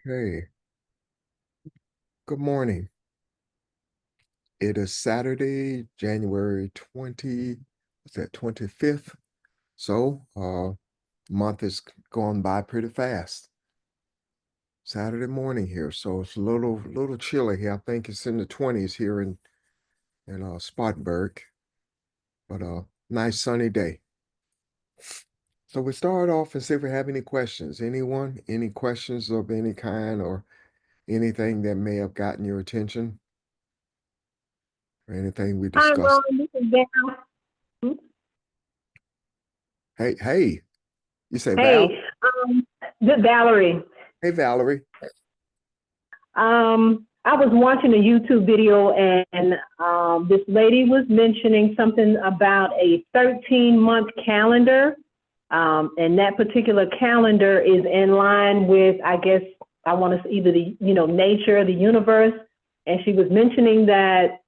Hey, good morning. It is Saturday, January 20, what's that, 25th? So, month is going by pretty fast. Saturday morning here, so it's a little chilly here. I think it's in the 20s here in Spartanburg, but nice sunny day. So we start off and see if we have any questions. Anyone? Any questions of any kind or anything that may have gotten your attention or anything we Hi, Ron. discussed? This is Val. Hey, you say Val? Hey, this is Valerie. Hey, Valerie. I was watching a YouTube video and this lady was mentioning something about a 13-month calendar. And that particular calendar is in line with, I guess, I want to say either the, nature, the universe. And she was mentioning that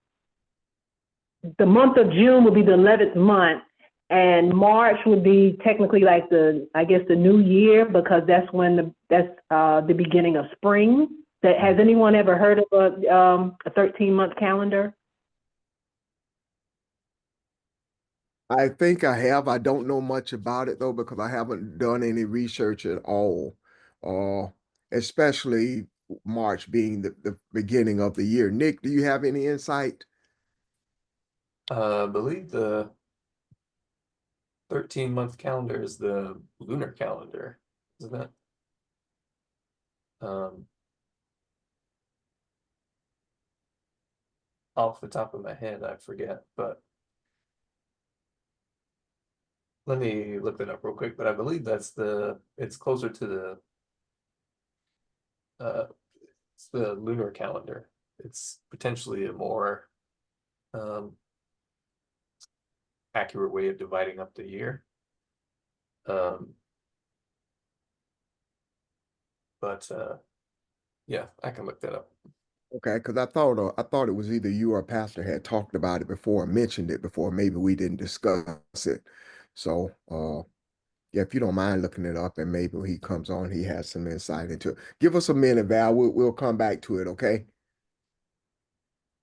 the month of June will be the 11th month, and March would be technically like I guess the new year because that's the beginning of spring. Has anyone ever heard of a 13-month calendar? I think I have. I don't know much about it though because I haven't done any research at all. Uh, Especially March being the beginning of the year. Nick, do you have any insight? I believe the 13-month calendar is the lunar calendar, isn't it? Um, Off the top of my head, I forget, but let me look that up real quick. But I believe it's closer to uh, it's the lunar calendar. It's potentially a more um, accurate way of dividing up the year. Um, but yeah, I can look that up. Okay, because I thought it was either you or Pastor had talked about it before, mentioned it before. Maybe we didn't discuss it. So, yeah, if you don't mind looking it up, and maybe when he comes on, he has some insight into it. Give us a minute, Val. We'll come back to it. Okay.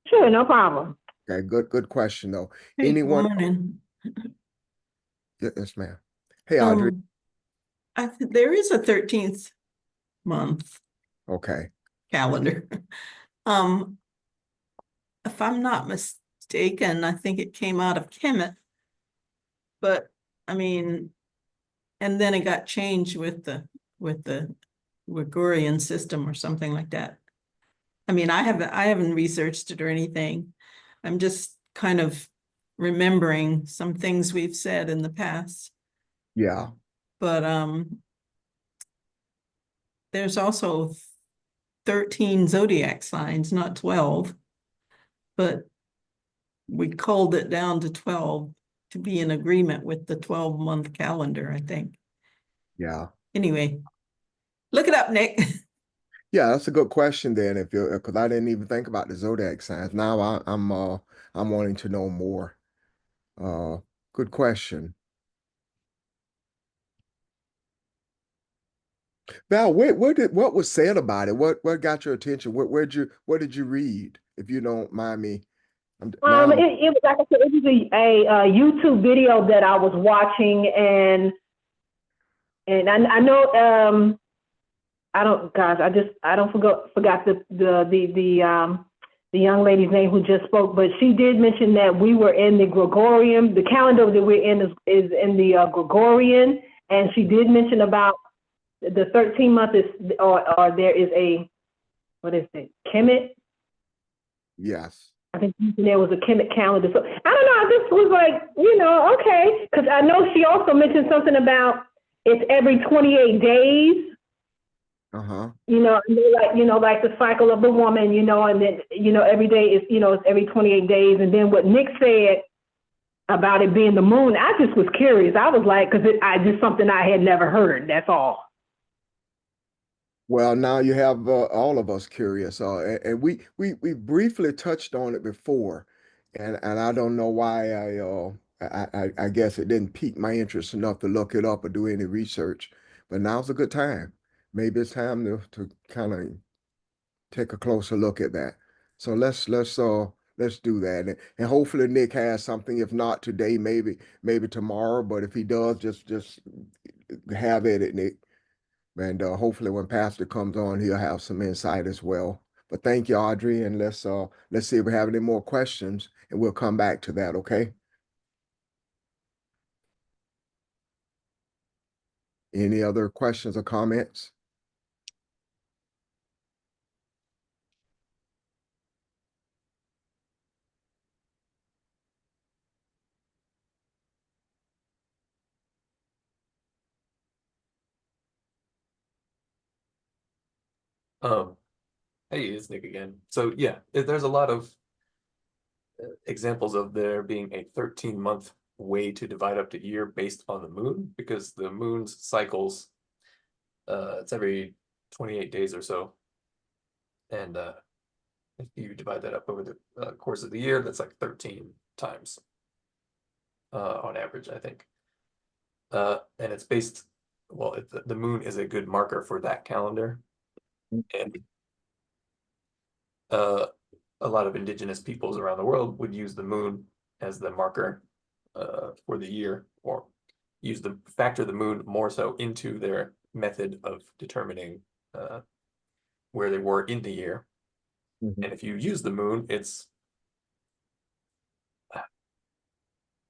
Sure, no problem. Okay. Good question though. Hey, good Anyone? morning. Yes, ma'am. Hey, Audrey. Um, there is a 13th month Okay. calendar. Um, if I'm not mistaken, I think it came out of Kemet, but I mean, and then it got changed with the Gregorian system or something like that. I mean, I haven't researched it or anything. I'm just kind of remembering some things we've said in the past. Yeah. But there's also 13 zodiac signs, not 12, but we culled it down to 12 to be in agreement with the 12-month calendar, I think. Yeah. Anyway, look it up, Nick. Yeah, that's a good question then. If you because I didn't even think about the zodiac signs. Now I'm wanting to know more. Uh, Good question. Val, what was said about it? What got your attention? What did you read? If you don't mind me, now. It was like I said, it was a YouTube video that I was watching, and I know I don't, gosh, I don't forgot the young lady's name who just spoke, but she did mention that we were in the Gregorian. The calendar that we're in is in the Gregorian, and she did mention about the 13 month is or there is a, what is it, Kemet? Yes. I think there was a Kemet calendar. So I don't know. I just was like, okay, because I know she also mentioned something about it's every 28 days. Uh-huh. Like the cycle of the woman, and then every day is, it's every 28 days. And then what Nick said about it being the moon, I just was curious. I was like, because I just something I had never heard. That's all. Well, now you have all of us curious. And we briefly touched on it before, and I don't know why I guess it didn't pique my interest enough to look it up or do any research. But now's a good time. maybe it's time to kind of take a closer look at that. So let's do that. And hopefully Nick has something. If not today, maybe tomorrow. But if he does, just have at it, Nick. And hopefully when Pastor comes on, he'll have some insight as well. But thank you, Audrey, and let's see if we have any more questions, and we'll come back to that, okay? Any other questions or comments? Hey, it's Nick again. So yeah, there's a lot of examples of there being a 13-month way to divide up the year based on the moon, because the moon's cycles, it's every 28 days or so. And if you divide that up over the course of the year, that's like 13 times on average, I think. And it's based, well, the moon is a good marker for that calendar. And a lot of indigenous peoples around the world would use the moon as the marker for the year, or factor the moon more so into their method of determining where they were in the year. And if you use the moon, and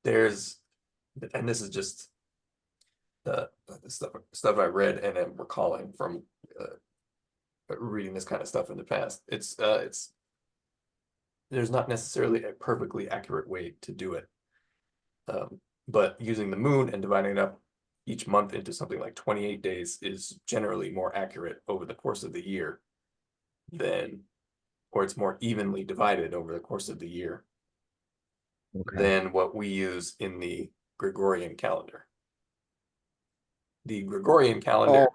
this is just the stuff I read and am recalling from reading this kind of stuff in the past. There's not necessarily a perfectly accurate way to do it. But using the moon and dividing it up each month into something like 28 days is generally more accurate over the course of the year or it's more evenly divided over the course of the year than what we use in the Gregorian calendar. The Gregorian calendar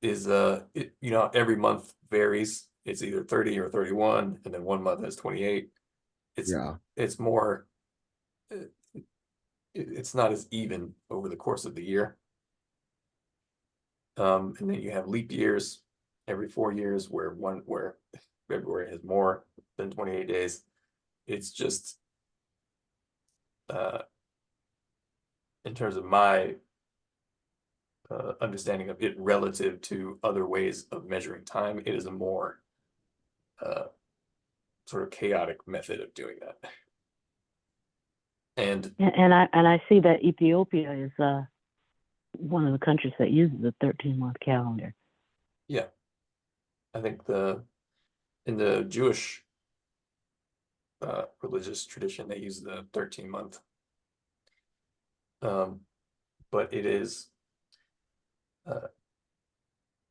is every month varies. It's either 30 or 31, and then one month has 28. It's more, it's not as even over the course of the year. And then you have leap years every 4 years where February has more than 28 days. It's just in terms of my understanding of it relative to other ways of measuring time, it is a more sort of chaotic method of doing that. And I see that Ethiopia is one of the countries that uses a 13-month calendar. Yeah, I think in the Jewish religious tradition, they use the 13-month. But it is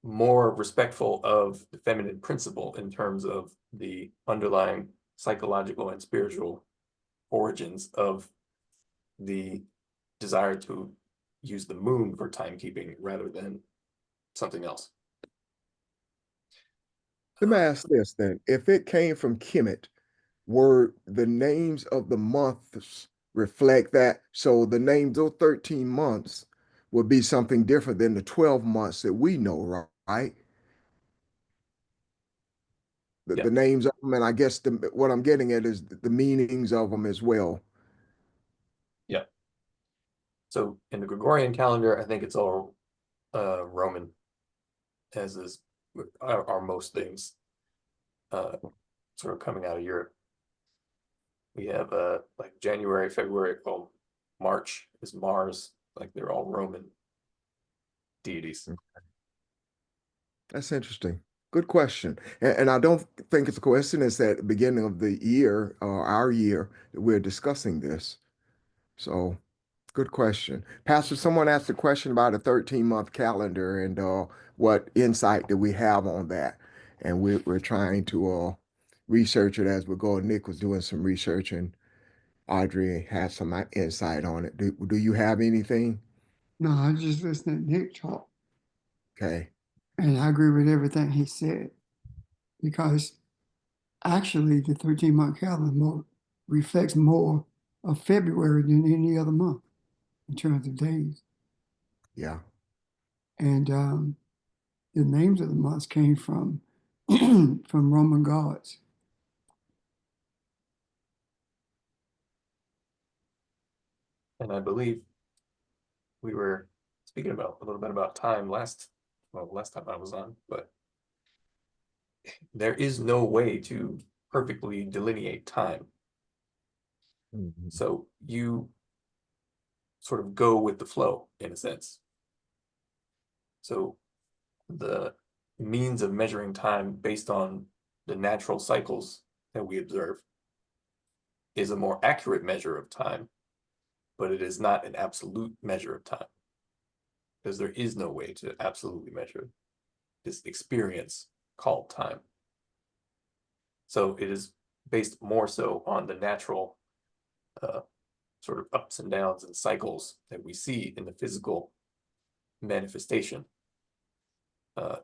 more respectful of the feminine principle in terms of the underlying psychological and spiritual origins of the desire to use the moon for timekeeping rather than something else. Let me ask this then. If it came from Kemet, were the names of the months reflect that? So the names, those 13 months would be something different than the 12 months that we know, right? The names of them, and I guess what I'm getting at is the meanings of them as well. Yeah. So in the Gregorian calendar, I think it's all Roman, as are most things sort of coming out of Europe. We have like January, February, well, March is Mars, like they're all Roman deities. That's interesting. Good question. And I don't think it's a coincidence that at the beginning of the year, our year, we're discussing this. So good question. Pastor, someone asked a question about a 13-month calendar and what insight do we have on that? And we're trying to research it as we go. Nick was doing some research and Audrey has some insight on it. Do you have anything? No, I was just listening to Nick talk, Okay. and I agree with everything he said, because actually the 13-month calendar reflects more of February than any other month in terms of days. Yeah. And the names of the months came from from Roman gods. And I believe we were speaking about a little bit about time last time I was on, but there is no way to perfectly delineate time. Mhm. So you sort of go with the flow in a sense. So the means of measuring time based on the natural cycles that we observe is a more accurate measure of time, but it is not an absolute measure of time, because there is no way to absolutely measure this experience called time. So it is based more so on the natural sort of ups and downs and cycles that we see in the physical manifestation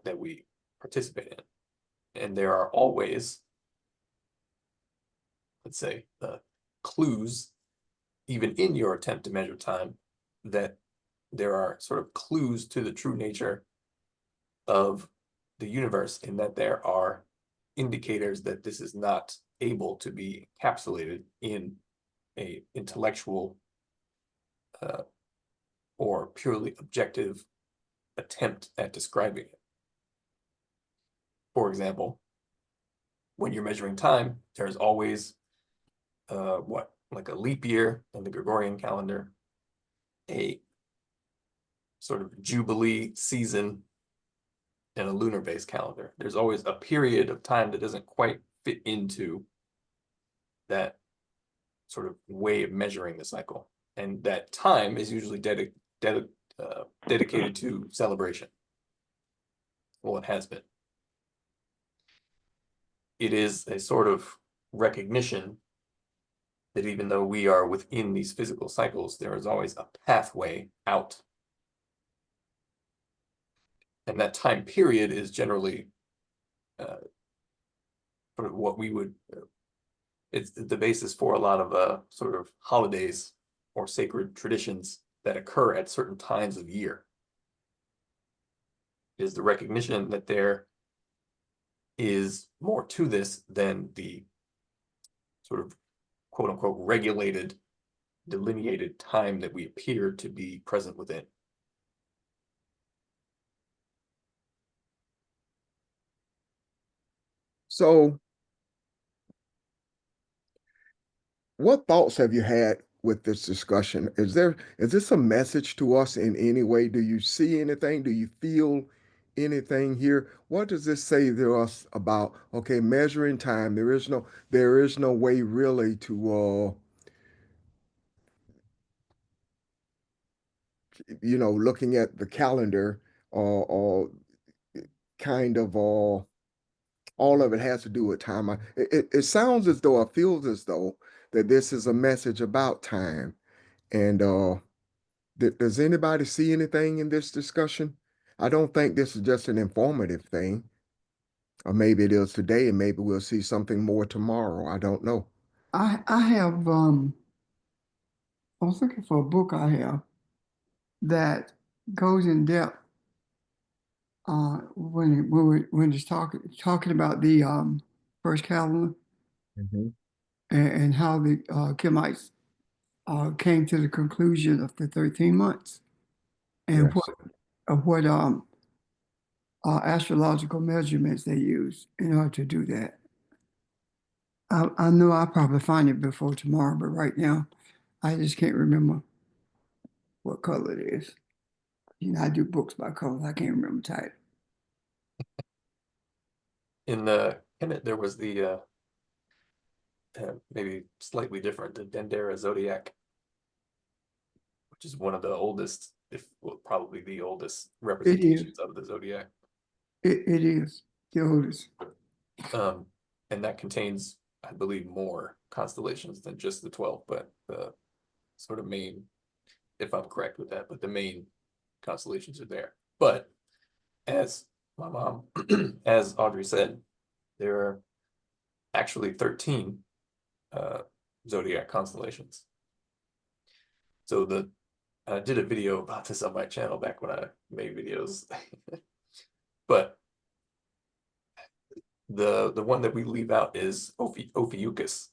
that we participate in. And there are always, let's say, clues, even in your attempt to measure time, that there are sort of clues to the true nature of the universe, in that there are indicators that this is not able to be encapsulated in a intellectual or purely objective attempt at describing it. For example, when you're measuring time, there's always like a leap year in the Gregorian calendar, a sort of jubilee season in a lunar-based calendar. There's always a period of time that doesn't quite fit into that sort of way of measuring the cycle. And that time is usually dedicated to celebration. Well, it has been. It is a sort of recognition that even though we are within these physical cycles, there is always a pathway out. And that time period is generally sort of what we would, it's the basis for a lot of sort of holidays or sacred traditions that occur at certain times of year. Is the recognition that there is more to this than the sort of quote unquote regulated, delineated time that we appear to be present within. So, what thoughts have you had with this discussion? Is this a message to us in any way? Do you see anything? Do you feel anything here? What does this say to us about, okay, measuring time? There is no way really to looking at the calendar or kind of all of it has to do with time. It sounds as though, it feels as though that this is a message about time. And does anybody see anything in this discussion? I don't think this is just an informative thing. Or maybe it is today, and maybe we'll see something more tomorrow. I don't know. I have I was looking for a book I have that goes in depth when it's talking about the first calendar Mhm. and how the Kemites came to the conclusion of the 13 months and Yes. what astrological measurements they use in order to do that. I know I'll probably find it before tomorrow, but right now I just can't remember what color it is. You know, I do books by color. I can't remember type. In the Kemet, there was the maybe slightly different, the Dendera zodiac, which is one of the oldest, if well, probably the oldest It is. representations of the zodiac. It is the oldest. And that contains, I believe, more constellations than just the 12, but the sort of main, if I'm correct with that, but the main constellations are there. But as my mom, as Audrey said, there are actually 13 zodiac constellations. So I did a video about this on my channel back when I made videos. But the one that we leave out is Ophiuchus.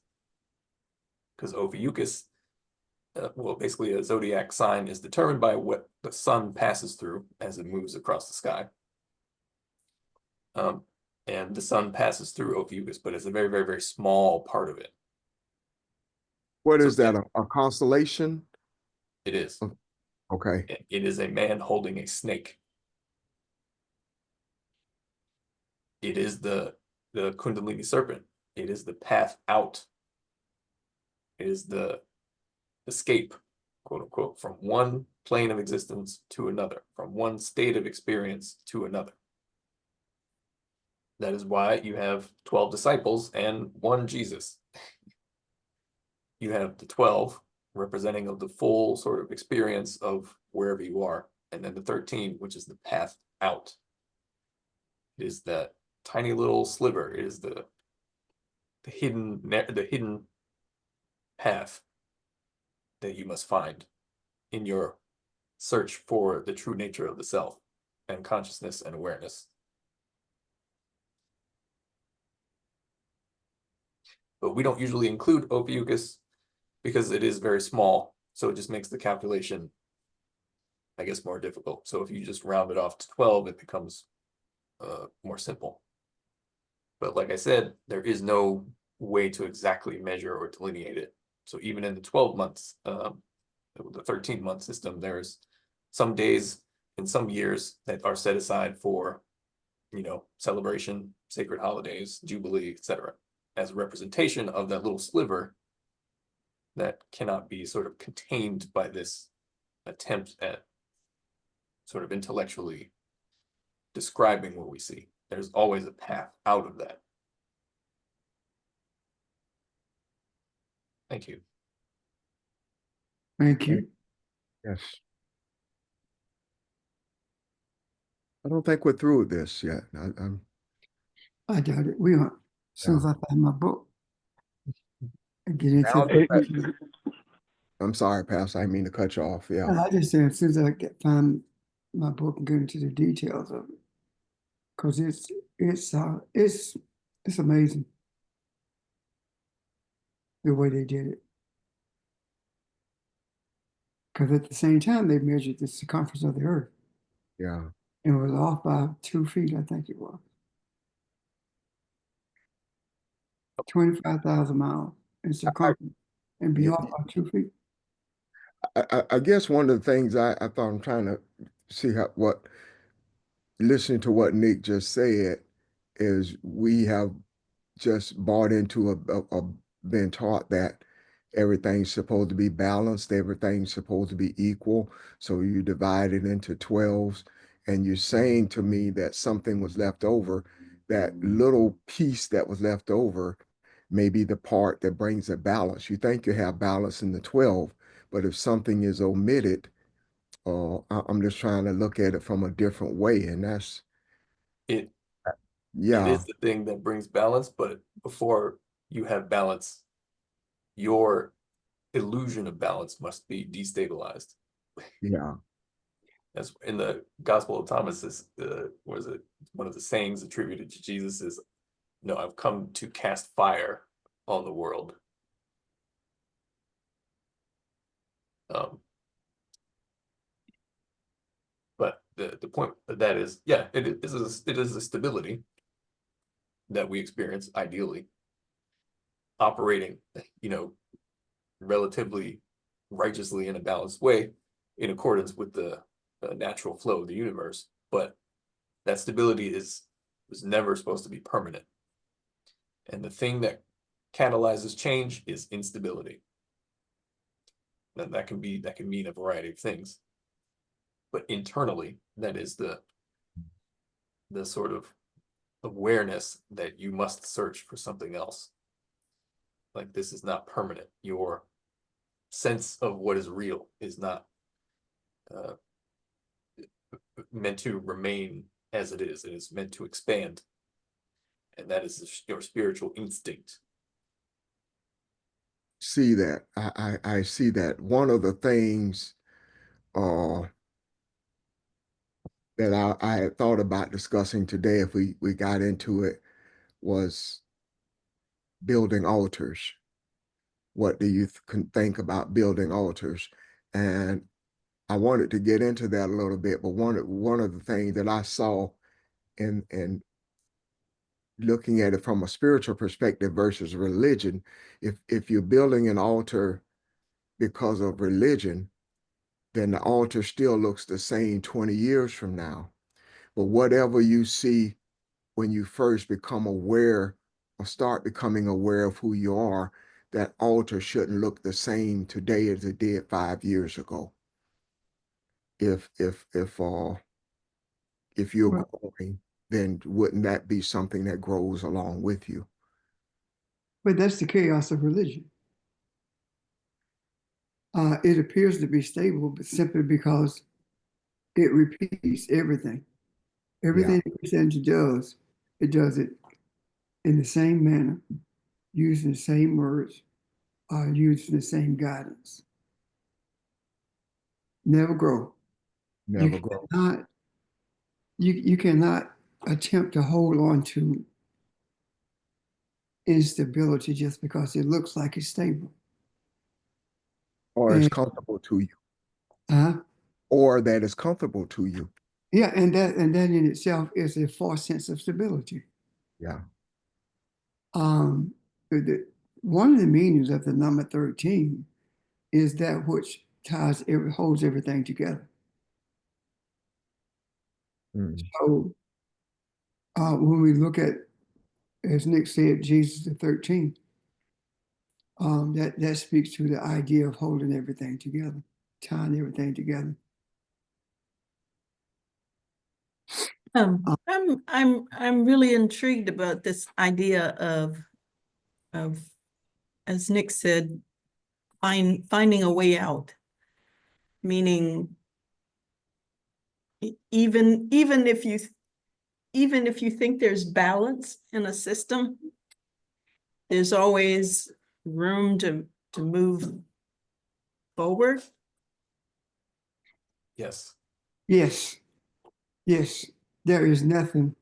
Because Ophiuchus, well, basically a zodiac sign is determined by what the sun passes through as it moves across the sky. And the sun passes through Ophiuchus, but it's a very, very, very small part of it. What So is that? A constellation? It is. Okay. It is a man holding a snake. It is the Kundalini serpent. It is the path out. It is the escape, quote unquote, from one plane of existence to another, from one state of experience to another. That is why you have 12 disciples and one Jesus. You have the 12 representing of the full sort of experience of wherever you are, and then the 13, which is the path out. It is that tiny little sliver. It is the hidden path that you must find in your search for the true nature of the self and consciousness and awareness. But we don't usually include Ophiuchus because it is very small, so it just makes the calculation, I guess, more difficult. So if you just round it off to 12, it becomes more simple. But like I said, there is no way to exactly measure or delineate it. So even in the 12 months, the 13-month system, there's some days in some years that are set aside for, celebration, sacred holidays, jubilee, etc., as a representation of that little sliver that cannot be sort of contained by this attempt at sort of intellectually describing what we see. There's always a path out of that. Thank you. Thank you. Yes. I don't think we're through with this yet. I'm I doubt it. We are. As soon as I find my book and get into Now the, I'm sorry, Pastor. I didn't mean to cut you off. Yeah. I just said as soon as I find my book and get into the details of it, because it's amazing the way they did it. Because at the same time, they measured the circumference of the earth Yeah. and it was off by 2 feet, I think it was. 25,000 miles in circumference and be Yeah. off by 2 feet. I guess one of the things I thought I'm trying to see listening to what Nick just said is we have just bought into been taught that everything's supposed to be balanced, everything's supposed to be equal. So you divide it into 12s, and you're saying to me that something was left over, that little piece that was left over may be the part that brings a balance. You think you have balance in the 12, but if something is omitted, I'm just trying to look at it from a different way, and that's It yeah. is the thing that brings balance, but before you have balance, your illusion of balance must be destabilized. Yeah. As in the Gospel of Thomas, is was it one of the sayings attributed to Jesus is, "No, I've come to cast fire on the world." But the point of that is, yeah, it is a stability that we experience ideally, operating, relatively righteously in a balanced way in accordance with the natural flow of the universe. But that stability was never supposed to be permanent. And the thing that catalyzes change is instability. And that can mean a variety of things. But internally, that is the sort of awareness that you must search for something else. Like, this is not permanent. Your sense of what is real is not meant to remain as it is. It is meant to expand. And that is your spiritual instinct. See that. I see that. One of the things that I had thought about discussing today, if we got into it, was building altars. What do you think about building altars? And I wanted to get into that a little bit, but one of the things that I saw in looking at it from a spiritual perspective versus religion, if you're building an altar because of religion, then the altar still looks the same 20 years from now. But whatever you see when you first become aware or start becoming aware of who you are, that altar shouldn't look the same today as it did 5 years ago. If you're Well, growing, then wouldn't that be something that grows along with you? but that's the chaos of religion. It appears to be stable, but simply because it repeats everything. Yeah, Everything that Christianity does, it does it in the same manner, using the same words, using the same guidance. Never grow. You never grow. cannot, you cannot attempt to hold on to instability just because it looks like it's stable. Or it's And comfortable to you, uh, or that is comfortable to you. yeah, and that in itself is a false sense of stability. Yeah, Um, one of the meanings of the number 13 is that which holds everything together. mm, So when we look at, as Nick said, Jesus the 13th, that speaks to the idea of holding everything together, tying everything together. I'm really intrigued about this idea of, as Nick said, finding a way out. Meaning, even if you think there's balance in a system, there's always room to move forward. Yes. Yes, yes, there is nothing.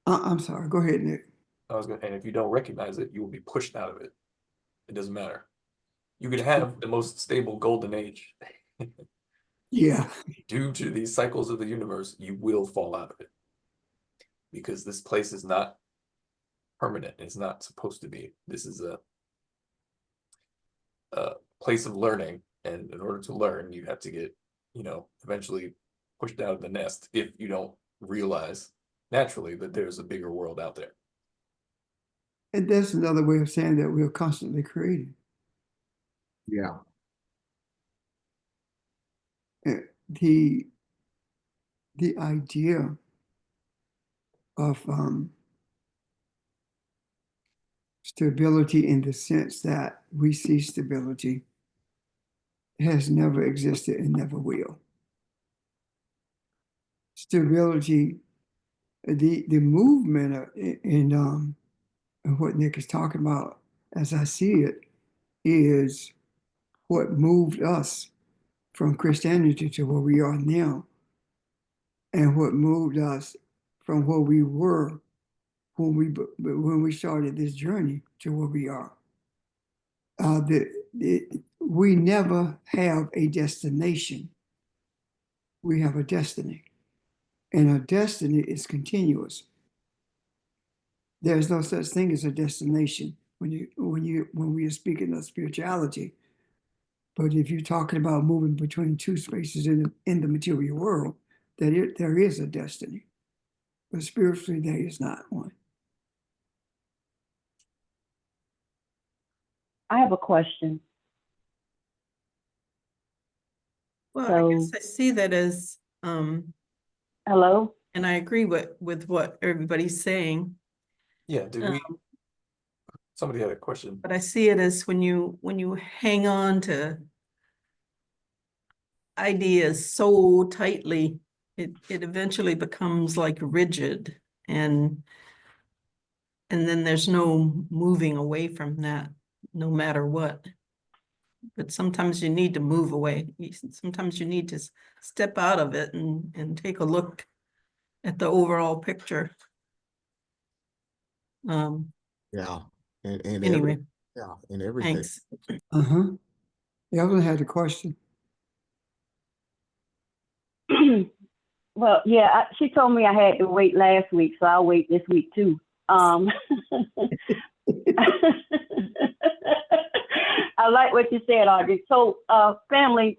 I'm sorry, go ahead, Nick. And if you don't recognize it, you will be pushed out of it. It doesn't matter. You could have the most stable golden age. Yeah, Due to these cycles of the universe, you will fall out of it. Because this place is not permanent. It's not supposed to be. This is a place of learning. And in order to learn, you have to get, eventually pushed out of the nest if you don't realize naturally that there's a bigger world out there. and that's another way of saying that we're constantly creating. yeah, The idea of stability in the sense that we see stability has never existed and never will. Stability, the movement in what Nick is talking about, as I see it, is what moved us from Christianity to where we are now, and what moved us from where we were when we started this journey to where we are. We never have a destination. We have a destiny, and our destiny is continuous. There's no such thing as a destination when we are speaking of spirituality. But if you're talking about moving between two spaces in the material world, there is a destiny. But spiritually, there is not one. I have a question. Well, I So- guess I see that as, Hello? and I agree with what everybody's saying, Yeah, somebody had a question. but I see it as when you hang on to ideas so tightly, it eventually becomes like rigid, and then there's no moving away from that, no matter what. But sometimes you need to move away. Sometimes you need to step out of it and take a look at the overall picture. Yeah. And Anyway, yeah, and everything. thanks. Uh-huh. Evelyn had a question. Well, yeah, she told me I had to wait last week, so I'll wait this week too. I like what you said, Audrey. So, family,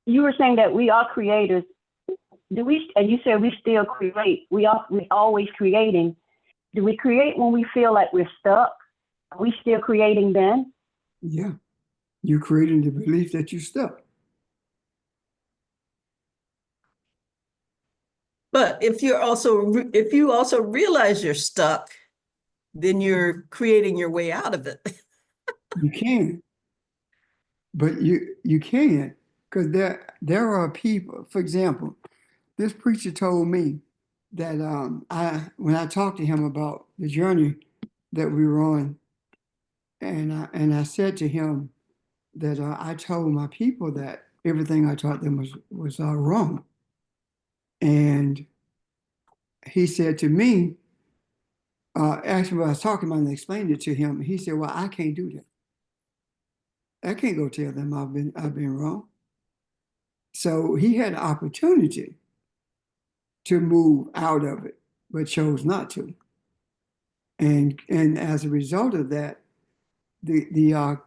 you were saying that we are creators. Do we? And you said we still create. We always creating. Do we create when we feel like we're stuck? Are we still creating then? Yeah. You creating the belief that you're stuck. But if you also realize you're stuck, then you're creating your way out of it. You can. But you can, because there are people, for example, this preacher told me that when I talked to him about the journey that we were on, and I said to him that I told my people that everything I taught them was wrong. And he said to me, actually, when I was talking about it and explained it to him, he said, "Well, I can't do that. I can't go tell them I've been wrong." So he had an opportunity to move out of it, but chose not to. And as a result of that, the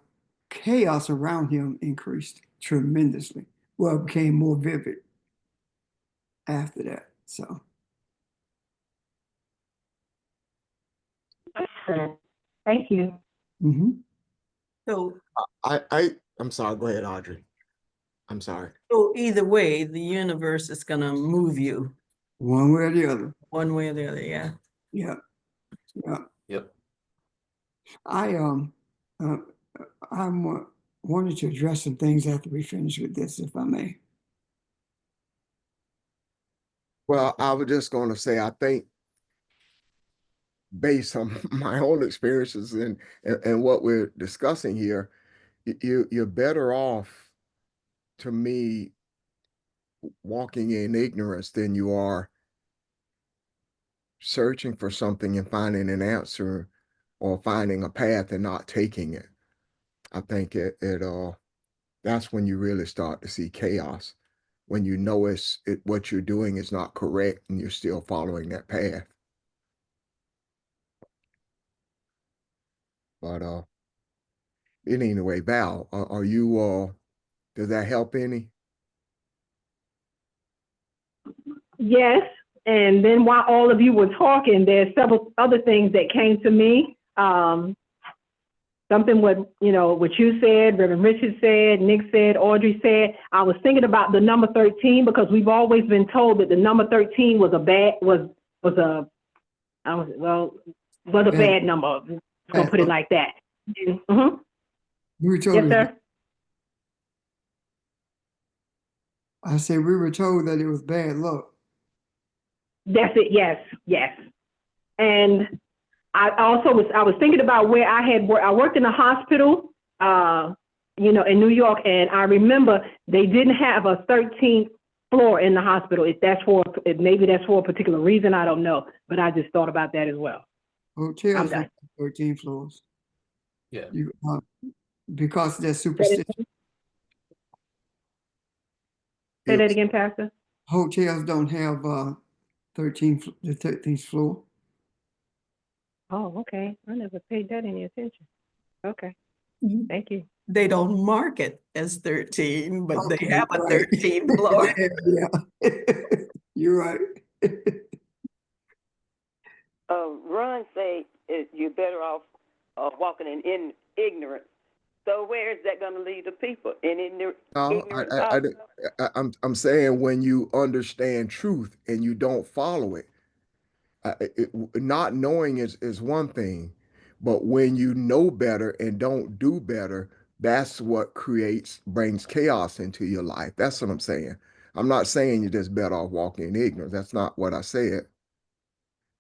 chaos around him increased tremendously. Well, it became more vivid after that. So Thank you. mhm. So, I'm sorry, go ahead, Audrey. I'm sorry. so either way, the universe is gonna move you One way or the other. one way or the other. Yeah. Yeah, yeah. Yep. I uh, wanted to address some things after we finish with this, if I may. Well, I was just going to say, I think based on my own experiences and what we're discussing here, you're better off, to me, walking in ignorance than you are searching for something and finding an answer or finding a path and not taking it. I think that's when you really start to see chaos, when you know what you're doing is not correct and you're still following that path. But anyway, Val, are you does that help any? Yes, and then while all of you were talking, there's several other things that came to me. Something what you said, Reverend Richard said, Nick said, Audrey said. I was thinking about the number 13 because we've always been told that the number 13 was a bad number. I'm gonna put it like that. Mm-hmm. We were told Yes, it- sir. I said we were told that it was bad luck. That's it. Yes, yes. And I was thinking about where I worked in a hospital, in New York, and I remember they didn't have a 13th floor in the hospital. Maybe that's for a particular reason, I don't know, but I just thought about that as well. Hotels I'm have done. 13 floors. Yeah. Because that's superstition. Say that again, Pastor. Hotels don't have the 13th floor. Oh, okay. I never paid that any attention. Okay, Mhm. thank you. They don't mark it as 13, but they Okay, have a right. 13 floor. Yeah, you're right. Ron say you're better off walking in ignorance. So where is that going to lead the people? In ignorance also? I'm saying when you understand truth and you don't follow it, not knowing is one thing, but when you know better and don't do better, that's what brings chaos into your life. That's what I'm saying. I'm not saying you're just better off walking in ignorance. That's not what I said.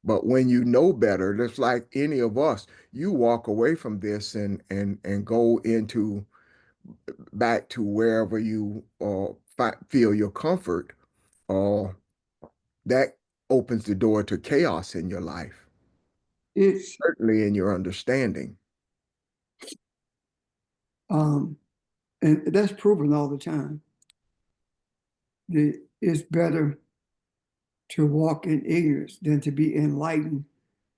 But when you know better, just like any of us, you walk away from this and go into back to wherever you feel your comfort, uh, that opens the door to chaos in your life. It's, certainly in your understanding. and that's proven all the time. It's better to walk in ignorance than to be enlightened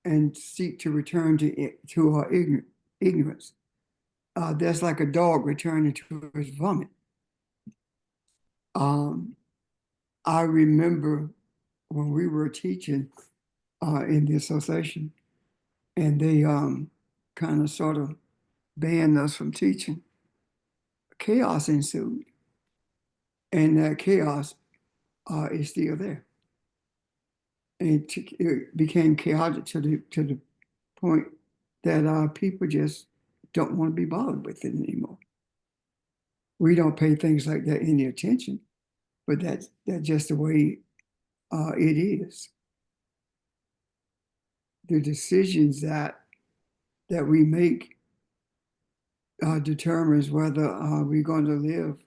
and seek to return to ignorance. That's like a dog returning to his vomit. I remember when we were teaching in the association, and they kind of sort of banned us from teaching. Chaos ensued, and that chaos is still there. And it became chaotic to the point that people just don't want to be bothered with it anymore. We don't pay things like that any attention, but that's just the way it is. The decisions that we make determines whether we're going to live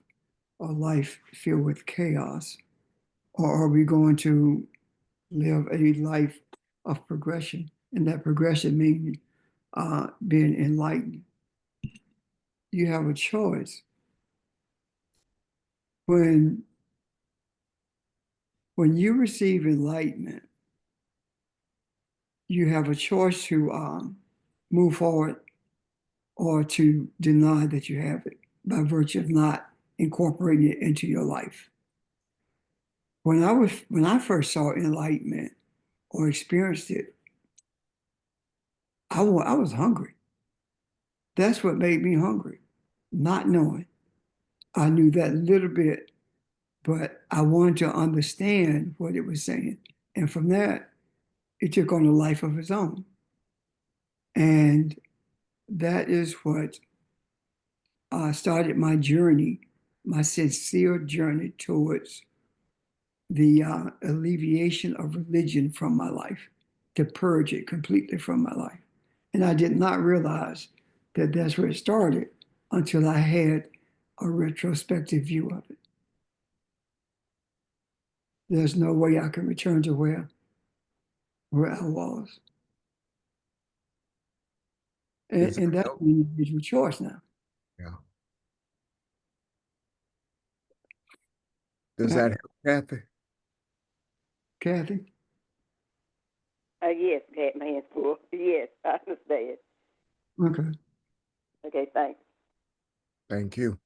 a life filled with chaos, or are we going to live a life of progression? And that progression means being enlightened. You have a choice. When you receive enlightenment, you have a choice to move forward or to deny that you have it by virtue of not incorporating it into your life. When I first saw enlightenment or experienced it, I was hungry. That's what made me hungry, not knowing. I knew that little bit, but I wanted to understand what it was saying. And from that, it took on a life of its own. And that is what started my journey, my sincere journey towards the alleviation of religion from my life, to purge it completely from my life. And I did not realize that that's where it started until I had a retrospective view of it. There's no way I can return to where I was. And that's an individual choice now. Yeah. Does that help, Kathy? Kathy? Yes, Cat my hands full. Yes, I understand. Okay. Okay, thanks. Thank you.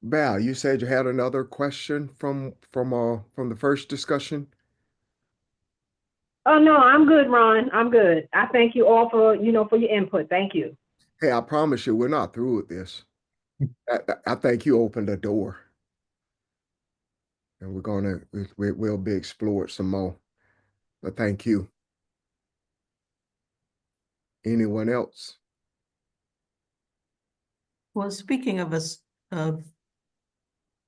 Val, you said you had another question from the first discussion? Oh, no, I'm good, Ron. I'm good. I thank you all for your input. Thank you. Hey, I promise you, we're not through with this. I think you opened a door, and we'll be explored some more. But thank you. Anyone else? Well, speaking of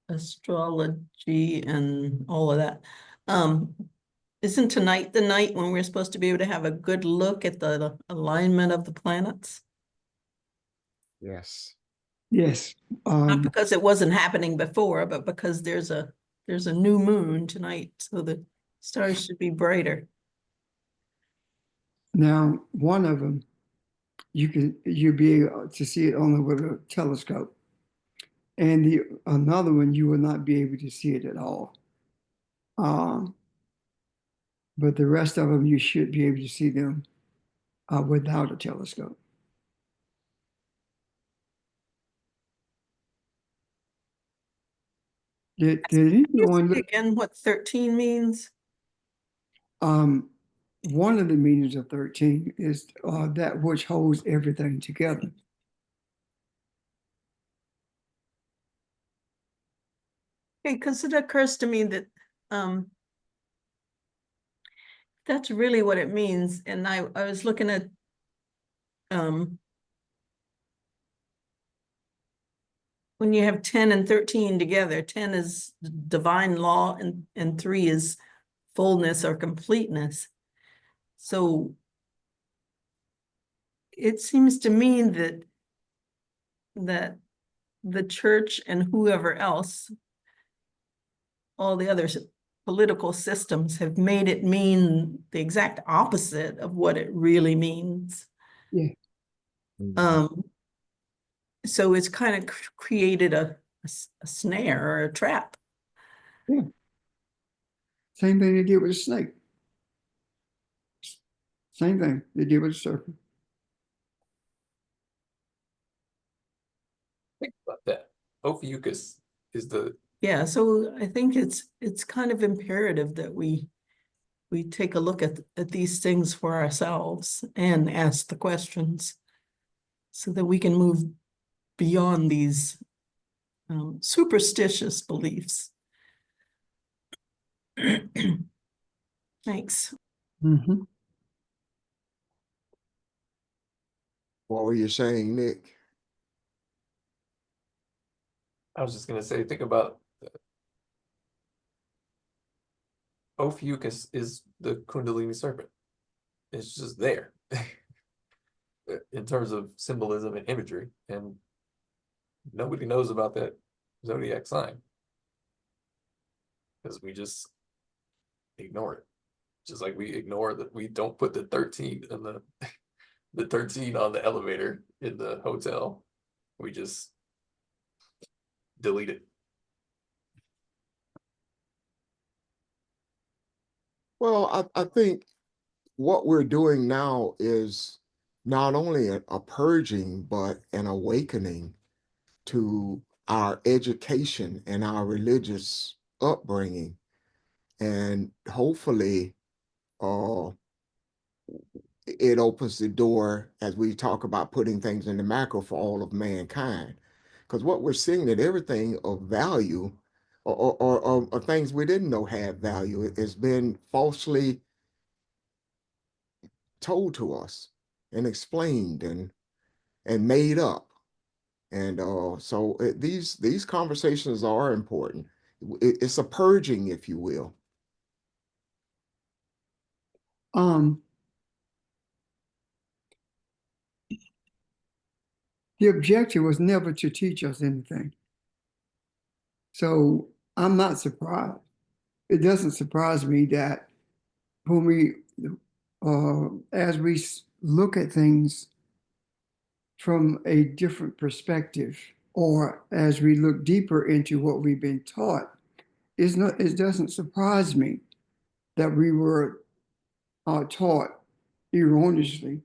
astrology and all of that, isn't tonight the night when we're supposed to be able to have a good look at the alignment of the planets? Yes. Yes. Not because it wasn't happening before, but because there's a new moon tonight, so the stars should be brighter. Now, one of them, you'll be able to see it only with a telescope. And another one, you will not be able to see it at all. But the rest of them, you should be able to see them without a telescope. Did anyone look? Again, what 13 means? One of the meanings of 13 is that which holds everything together. Okay, because it occurs to me that that's really what it means. And I was looking at when you have 10 and 13 together, 10 is divine law and 3 is fullness or completeness. So it seems to me that the church and whoever else, all the others, political systems have made it mean the exact opposite of what it really means. Mhm. So it's kind of created a snare or a trap. Yeah. Same thing they did with the snake. Same thing they did with the serpent. Think about that. Ophiuchus is the Yeah, so I think it's kind of imperative that we take a look at these things for ourselves and ask the questions so that we can move beyond these superstitious beliefs. Thanks. Mm-hmm. What were you saying, Nick? I was just gonna say, think about Ophiuchus is the Kundalini serpent. It's just there in terms of symbolism and imagery, and nobody knows about that zodiac sign because we just ignore it. Just like we ignore that we don't put the 13 in the 13 on the elevator in the hotel. We just delete it. Well, I think what we're doing now is not only a purging, but an awakening to our education and our religious upbringing. And hopefully, it opens the door as we talk about putting things in the macro for all of mankind. Because what we're seeing that everything of value or things we didn't know had value has been falsely told to us and explained and made up. And so these conversations are important. It's a purging, if you will. The objective was never to teach us anything. So I'm not surprised. It doesn't surprise me that when we, as we look at things from a different perspective, or as we look deeper into what we've been taught, it doesn't surprise me that we were taught erroneously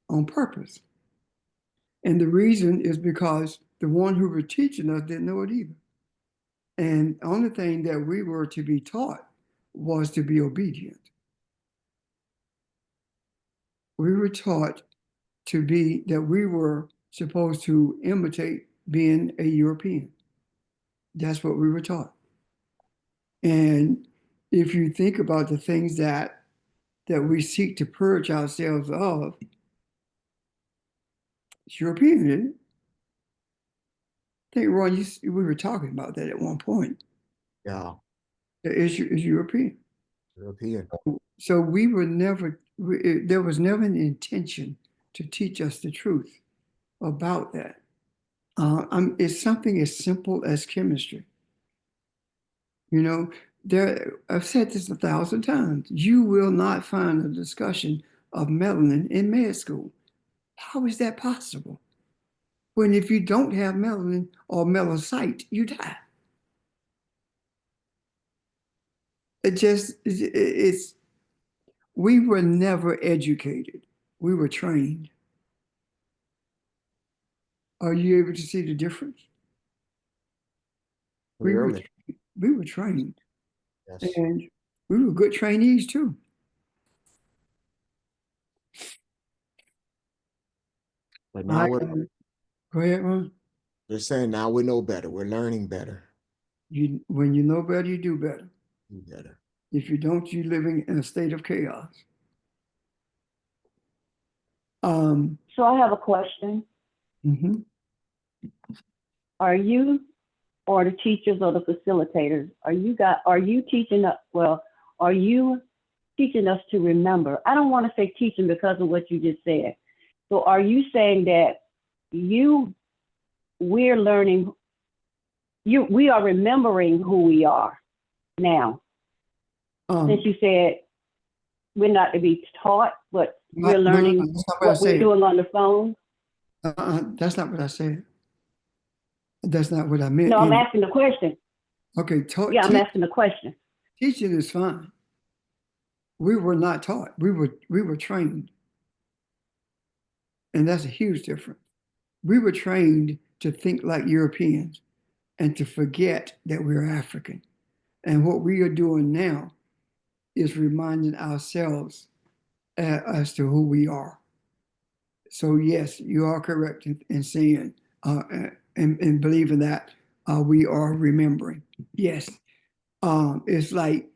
on purpose. And the reason is because the one who were teaching us didn't know it either. And the only thing that we were to be taught was to be obedient. We were taught that we were supposed to imitate being a European. That's what we were taught. And if you think about the things that we seek to purge ourselves of, it's European, isn't it? I think, Ron, we were talking about that at one point. Yeah, It's European. European. So we were never, there was never an intention to teach us the truth about that. It's something as simple as chemistry. You know, I've said this 1,000 times. You will not find a discussion of melanin in med school. How is that possible? When if you don't have melanin or melanocyte, you die. We were never educated. We were trained. Are you able to see the difference? Really? We were trained. Yes. And we were good trainees too. But now Go ahead, Ron. they're saying now we know better. We're learning better. When you know better, you do better. Do better. If you don't, you're living in a state of chaos. So I have a question. Mhm. Are you or the teachers or the facilitators, are you teaching us to remember? I don't want to say teaching because of what you just said. So are you saying that we are remembering who we are now? Since you said we're not to be taught, but we're learning that's not what I what we're said. doing on the phone. That's not what I said. That's not what I meant. No, I'm either. asking the question. Okay, Yeah, I'm asking the question. teaching is fine. We were not taught. We were trained. And that's a huge difference. We were trained to think like Europeans and to forget that we're African. And what we are doing now is reminding ourselves as to who we are. So yes, you are correct in saying and believing that we are remembering. Yes, it's like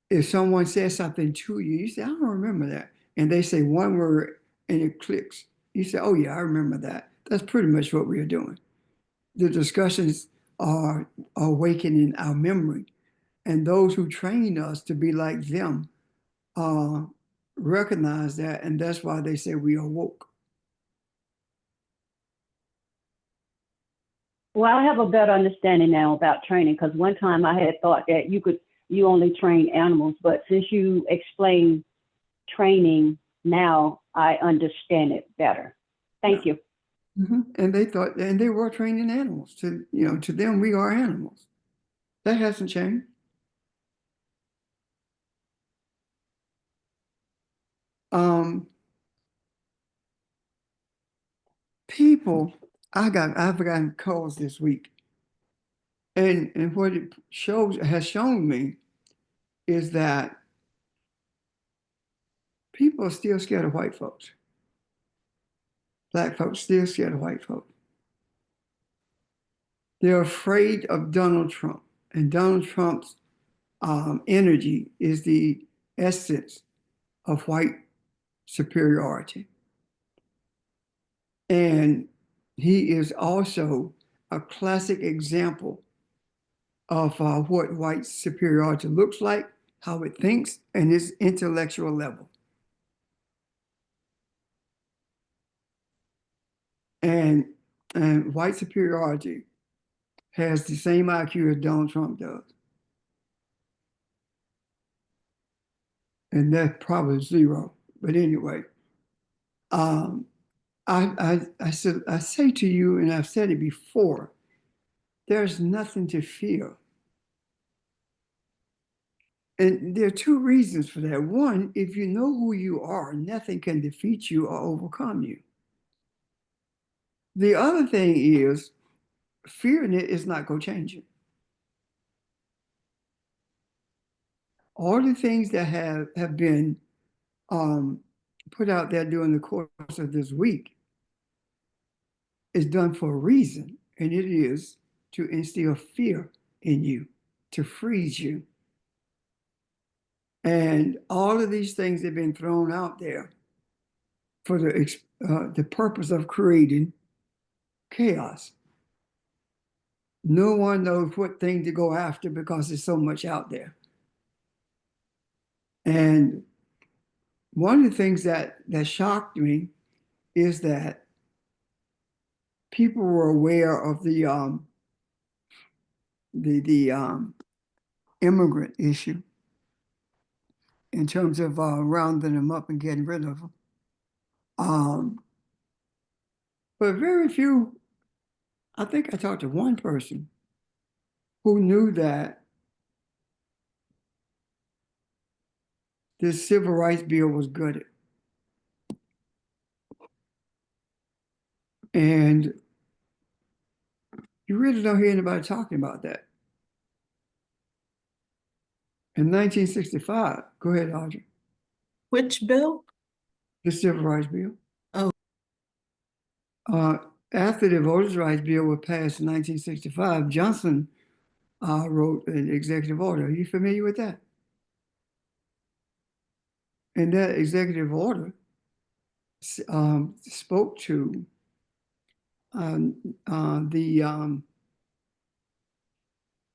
if someone says something to you, you say, "I don't remember that," and they say one word and it clicks. You say, "Oh yeah, I remember that." That's pretty much what we are doing. The discussions are awakening our memory, and those who train us to be like them recognize that, and that's why they say we are woke. Well, I have a better understanding now about training because one time I had thought that you only train animals, but since you explain training now, I understand it better. Thank you. And they thought, and they were training animals. To them, we are animals. That hasn't changed. People, I've gotten calls this week, and what it has shown me is that people are still scared of white folks. Black folks still scared of white folks. They're afraid of Donald Trump, and Donald Trump's energy is the essence of white superiority. And he is also a classic example of what white superiority looks like, how it thinks, and its intellectual level. And white superiority has the same IQ as Donald Trump does. And that's probably zero. But anyway, I say to you, and I've said it before, there's nothing to fear. And there are two reasons for that. One, if you know who you are, nothing can defeat you or overcome you. The other thing is, fearing it is not going to change it. All the things that have been put out there during the course of this week is done for a reason, and it is to instill fear in you, to freeze you. And all of these things have been thrown out there for the purpose of creating chaos. No one knows what thing to go after because there's so much out there. And one of the things that shocked me is that people were aware of the immigrant issue in terms of rounding them up and getting rid of them. But very few, I think I talked to one person who knew that this civil rights bill was gutted. And you really don't hear anybody talking about that. In 1965, go ahead, Audrey. Which bill? The Civil Rights Bill. Oh. After the Voters' Rights Bill was passed in 1965, Johnson wrote an executive order. Are you familiar with that? And that executive order spoke to the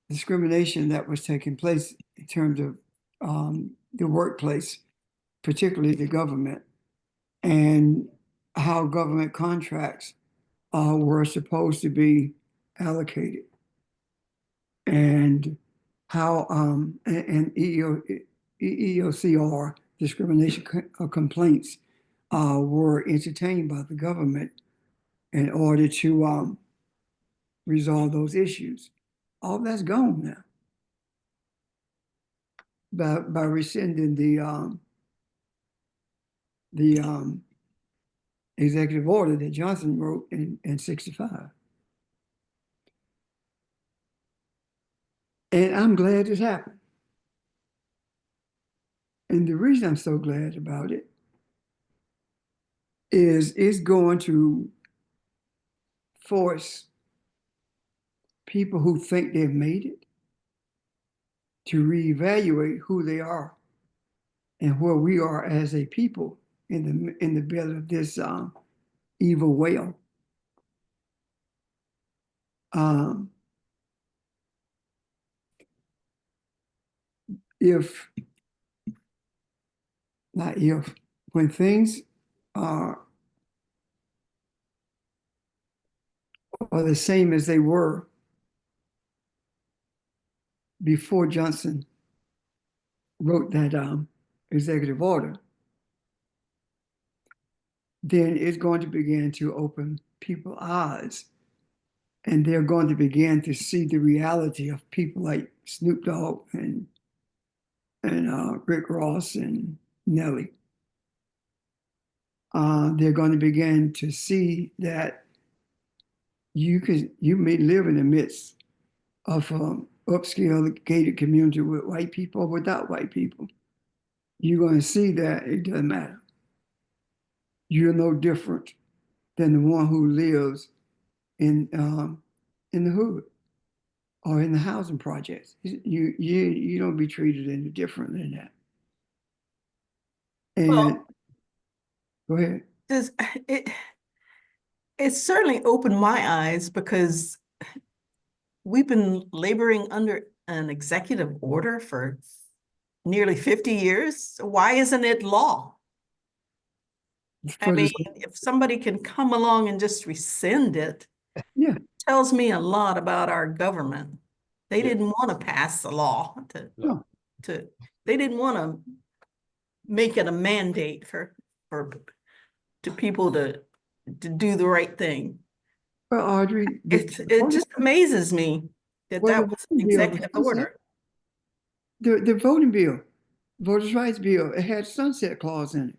discrimination that was taking place in terms of the workplace, particularly the government, and how government contracts were supposed to be allocated. And how and EEOC discrimination complaints were entertained by the government in order to resolve those issues. All that's gone now. By rescinding the executive order that Johnson wrote in 65. And I'm glad it happened. And the reason I'm so glad about it is it's going to force people who think they've made it to reevaluate who they are and where we are as a people in the belly of this evil whale. When things are the same as they were before Johnson wrote that executive order, then it's going to begin to open people's eyes, and they're going to begin to see the reality of people like Snoop Dogg and Rick Ross and Nelly. They're going to begin to see that you may live in the midst of upscale gated community with white people or without white people. You're going to see that it doesn't matter. You're no different than the one who lives in the hood or in the housing projects. You don't be treated any different than that. And Well, go ahead. It certainly opened my eyes because we've been laboring under an executive order for nearly 50 years. Why isn't it law? I mean, if somebody can come along and just rescind it, yeah, tells me a lot about our government. They didn't want to pass the law they didn't want to make it a mandate for people to do the right thing. Well, Audrey, It just amazes me that that was an executive order. The voting bill, voters' rights bill, it had sunset clause in it.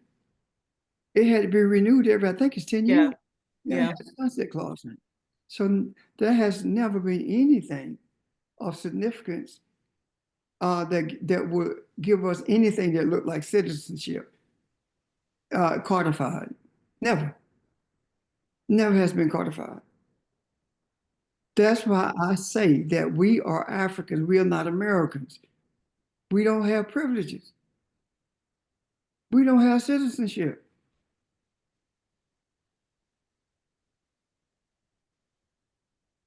It had to be renewed I think it's 10 years. Yeah. It had a sunset clause in it. So there has never been anything of significance that would give us anything that looked like citizenship codified. Never has been codified. That's why I say that we are Africans. We are not Americans. We don't have privileges. We don't have citizenship.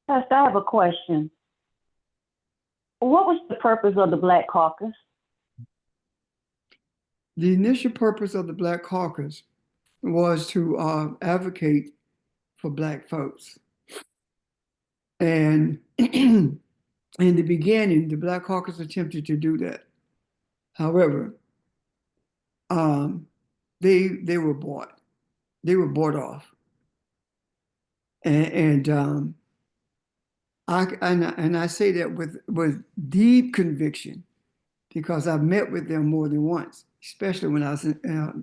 Pastor, I have a question. What was the purpose of the Black Caucus? The initial purpose of the Black Caucus was to advocate for Black folks. And in the beginning, the Black Caucus attempted to do that. However, they were bought. They were bought off. And I say that with deep conviction because I've met with them more than once, especially when I was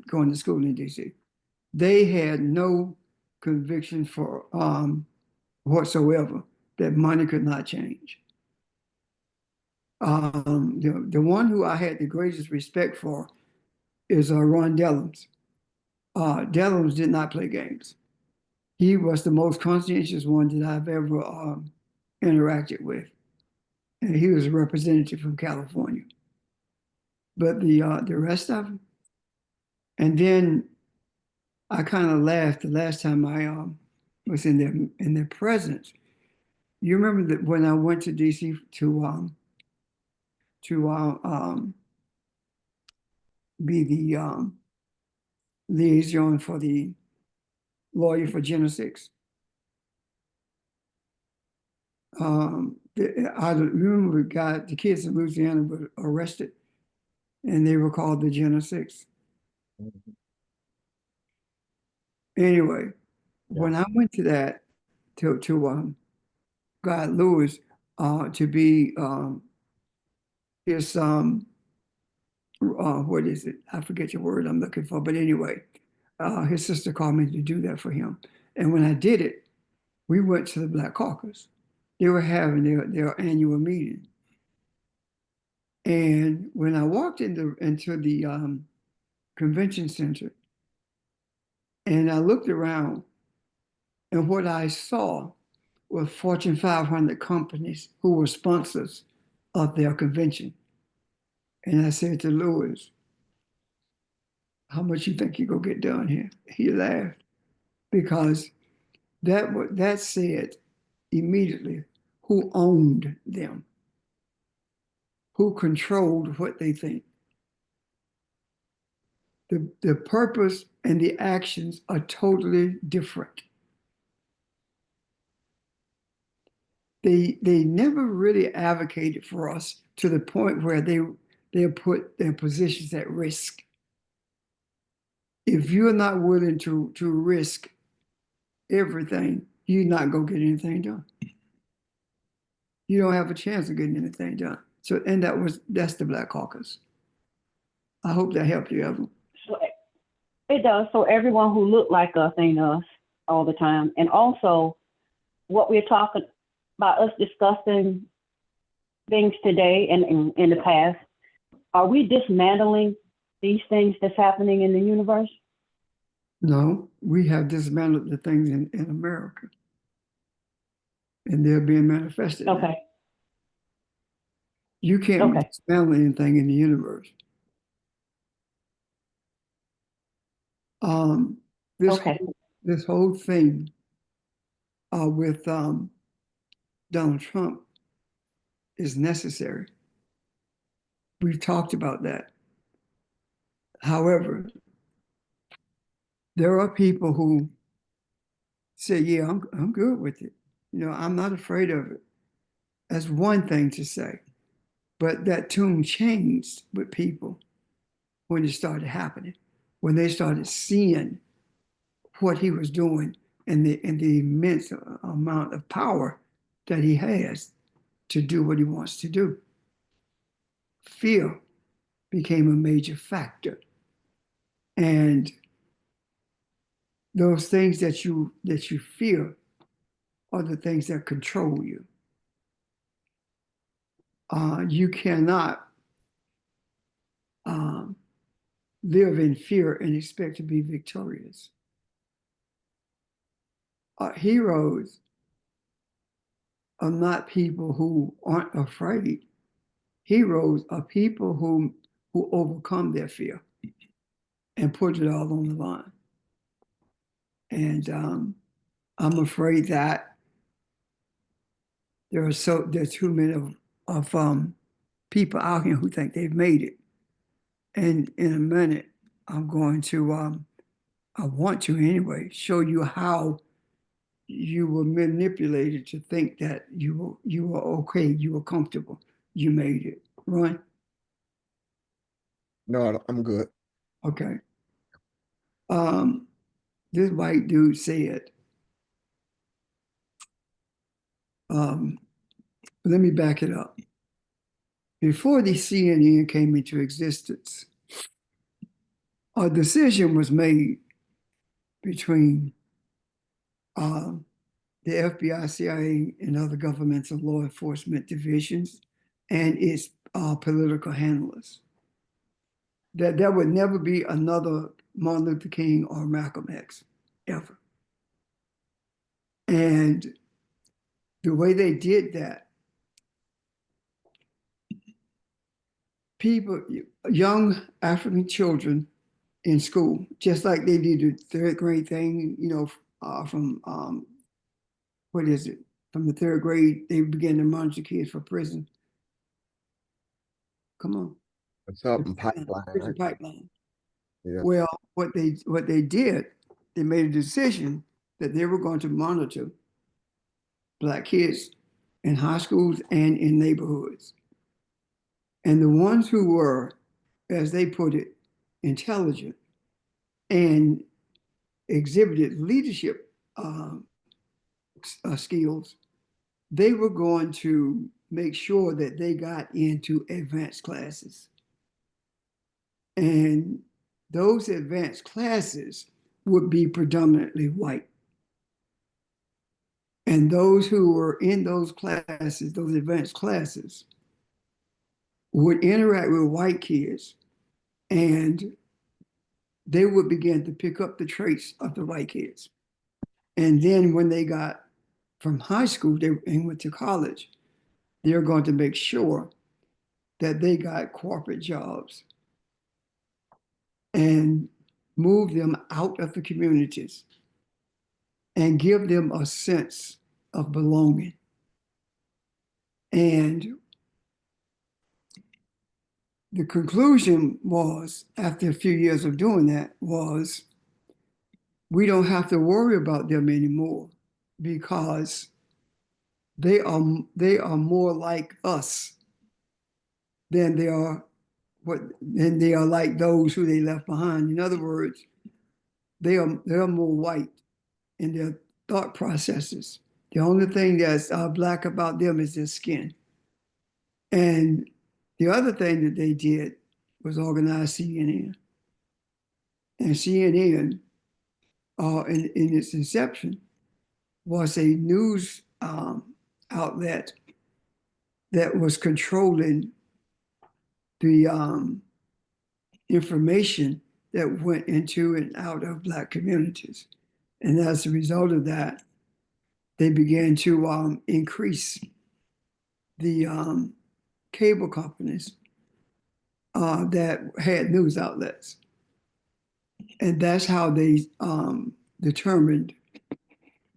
going to school in DC. They had no conviction for whatsoever that money could not change. The one who I had the greatest respect for is Ron Dellums. Dellums did not play games. He was the most conscientious one that I've ever interacted with. And he was a representative from California. But the rest of them, and then I kind of laughed the last time I was in their presence. You remember that when I went to DC to be the liaison for the lawyer for Gen 6. I remember the kids in Louisiana were arrested and they were called the Jena Six. Anyway, when I went to that, to God Lewis, to be his what is it? I forget your word I'm looking for, but anyway, his sister called me to do that for him. And when I did it, we went to the Black Caucus. They were having their annual meeting. And when I walked into the convention center and I looked around, and what I saw were Fortune 500 companies who were sponsors of their convention. And I said to Lewis, how much you think you gonna get done here? He laughed because that said immediately who owned them, who controlled what they think. The purpose and the actions are totally different. They never really advocated for us to the point where they put their positions at risk. If you're not willing to risk everything, you're not gonna get anything done. You don't have a chance of getting anything done. So, and that's the Black Caucus. I hope that helped you, Evan. So it does. So everyone who look like us ain't us all the time. And also what we're talking about, us discussing things today and in the past, are we dismantling these things that's happening in the universe? No, we have dismantled the things in America. And they're being manifested now. Okay. You can't dismantle anything in the universe. This whole thing with Donald Trump is necessary. We've talked about that. However, there are people who say, yeah, I'm good with it. You know, I'm not afraid of it. That's one thing to say. But that tune changed with people when it started happening, when they started seeing what he was doing and the immense amount of power that he has to do what he wants to do. Fear became a major factor. And those things that you fear are the things that control you. You cannot live in fear and expect to be victorious. Heroes are not people who aren't afraid. Heroes are people who overcome their fear and put it all on the line. And I'm afraid that there are too many of people out here who think they've made it. And in a minute, I'm going to, I want to anyway, show you how you were manipulated to think that you were okay, you were comfortable, you made it. Ron? No, I'm good. Okay. This white dude said, let me back it up. Before the CNN came into existence, a decision was made between the FBI, CIA, and other governmental law enforcement divisions and its political handlers that there would never be another Martin Luther King or Malcolm X, ever. And the way they did that, people, young African children in school, just like they did the third grade thing, you know, from, what is it? From the third grade, they began to monitor kids for prison. Come on. What's up in pipeline? Prison pipeline. Yeah. Well, what they did, they made a decision that they were going to monitor Black kids in high schools and in neighborhoods. And the ones who were, as they put it, intelligent and exhibited leadership skills, they were going to make sure that they got into advanced classes. And those advanced classes would be predominantly white. And those who were in those classes, those advanced classes, would interact with white kids, and they would begin to pick up the traits of the white kids. And then when they got from high school and went to college, they're going to make sure that they got corporate jobs and move them out of the communities and give them a sense of belonging. And the conclusion was, after a few years of doing that, was we don't have to worry about them anymore because they are more like us than they are like those who they left behind. In other words, they're more white in their thought processes. The only thing that's black about them is their skin. And the other thing that they did was organize CNN. And CNN, in its inception, was a news outlet that was controlling the information that went into and out of Black communities. And as a result of that, they began to increase the cable companies that had news outlets. And that's how they determined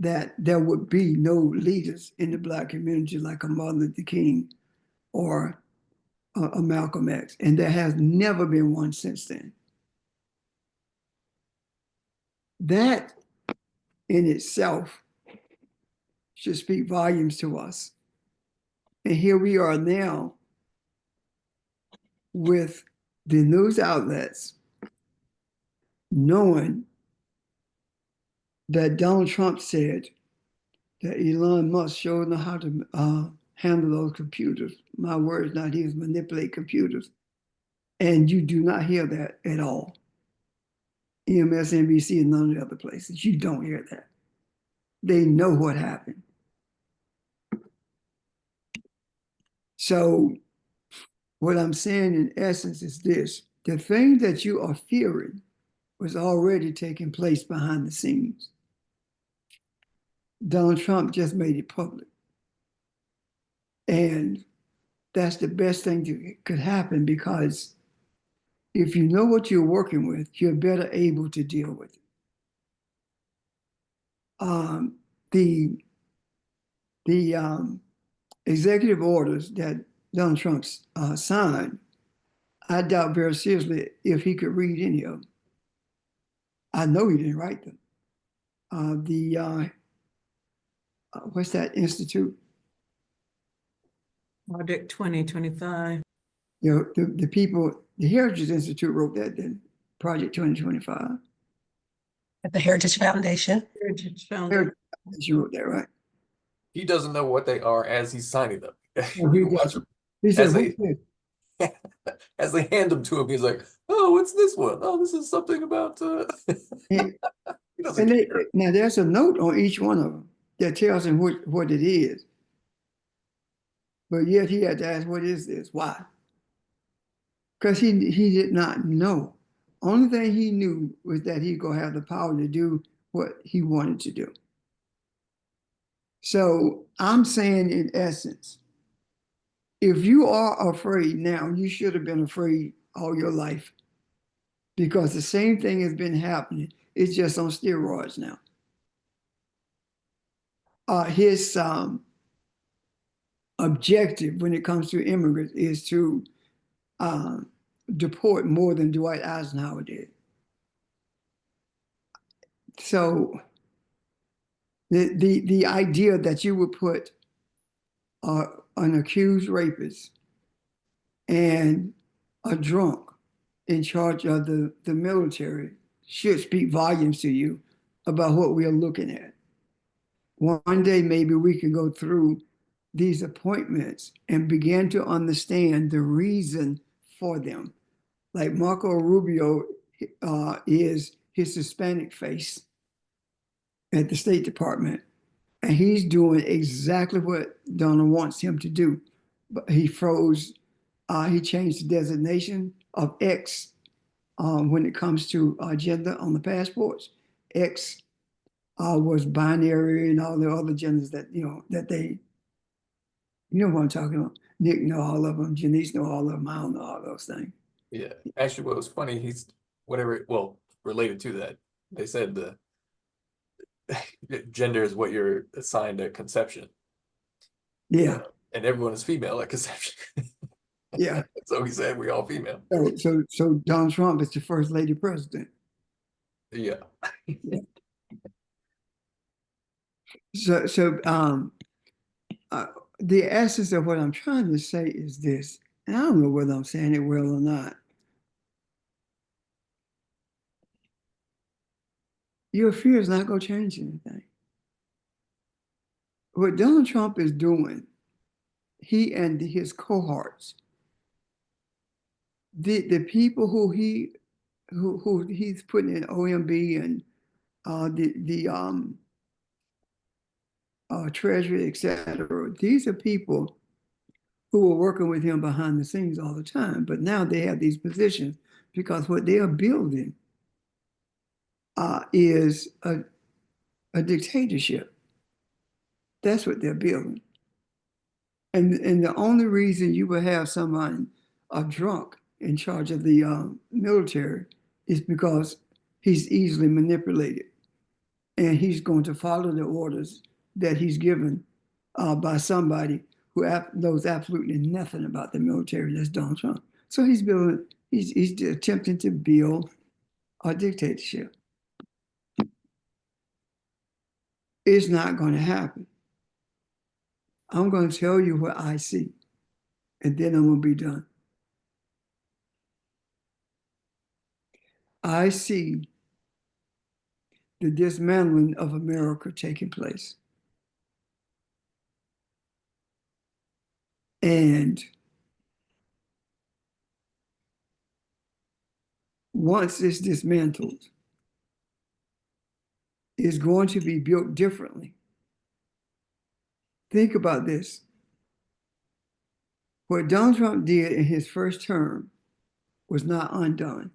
that there would be no leaders in the Black community like a Martin Luther King or a Malcolm X. And there has never been one since then. That in itself should speak volumes to us. And here we are now with the news outlets knowing that Donald Trump said that Elon Musk showed them how to handle those computers. My words, not his, manipulate computers. And you do not hear that at all. MSNBC and none of the other places, you don't hear that. They know what happened. So what I'm saying in essence is this: the thing that you are fearing was already taking place behind the scenes. Donald Trump just made it public. And that's the best thing that could happen, because if you know what you're working with, you're better able to deal with it. The executive orders that Donald Trump signed, I doubt very seriously if he could read any of them. I know he didn't write them. What's that institute? Project 2025. You know, the people, the Heritage Institute wrote that, then Project 2025. At the Heritage Foundation. Heritage Foundation. You wrote that, right? He doesn't know what they are as he's signing them. He said, As as they hand them to him, he's like, "Oh, what's this one? Oh, this is something about." He doesn't care. now there's a note on each one of them that tells him what it is. But yet he had to ask, what is this? Why? Because he did not know. Only thing he knew was that he's going to have the power to do what he wanted to do. So I'm saying, in essence, if you are afraid now, you should have been afraid all your life, because the same thing has been happening. It's just on steroids now. His objective when it comes to immigrants is to deport more than Dwight Eisenhower did. So the idea that you would put an accused rapist and a drunk in charge of the military should speak volumes to you about what we are looking at. One day, maybe we can go through these appointments and begin to understand the reason for them. Like Marco Rubio is his Hispanic face at the State Department, and he's doing exactly what Donald wants him to do. But he changed the designation of X when it comes to gender on the passports. X was binary and all the other genders that, that they, what I'm talking about. Nick know all of them, Janice know all of them, I don't know all those things. Yeah, actually, what was funny, related to that, they said the gender is what you're assigned at conception. Yeah. And everyone is female at conception. Yeah. So he said we all female. So Donald Trump is the first lady president. Yeah. The essence of what I'm trying to say is this, and I don't know whether I'm saying it well or not. Your fear is not going to change anything. What Donald Trump is doing, he and his cohorts, the people who he's putting in OMB and the Treasury, etc. These are people who are working with him behind the scenes all the time, but now they have these positions because what they are building is a dictatorship. That's what they're building. And the only reason you will have someone, a drunk, in charge of the military is because he's easily manipulated. And he's going to follow the orders that he's given by somebody who knows absolutely nothing about the military. That's Donald Trump. So he's attempting to build a dictatorship. It's not going to happen. I'm going to tell you what I see, and then I'm going to be done. I see the dismantling of America taking place. And once it's dismantled, it's going to be built differently. Think about this. What Donald Trump did in his first term was not undone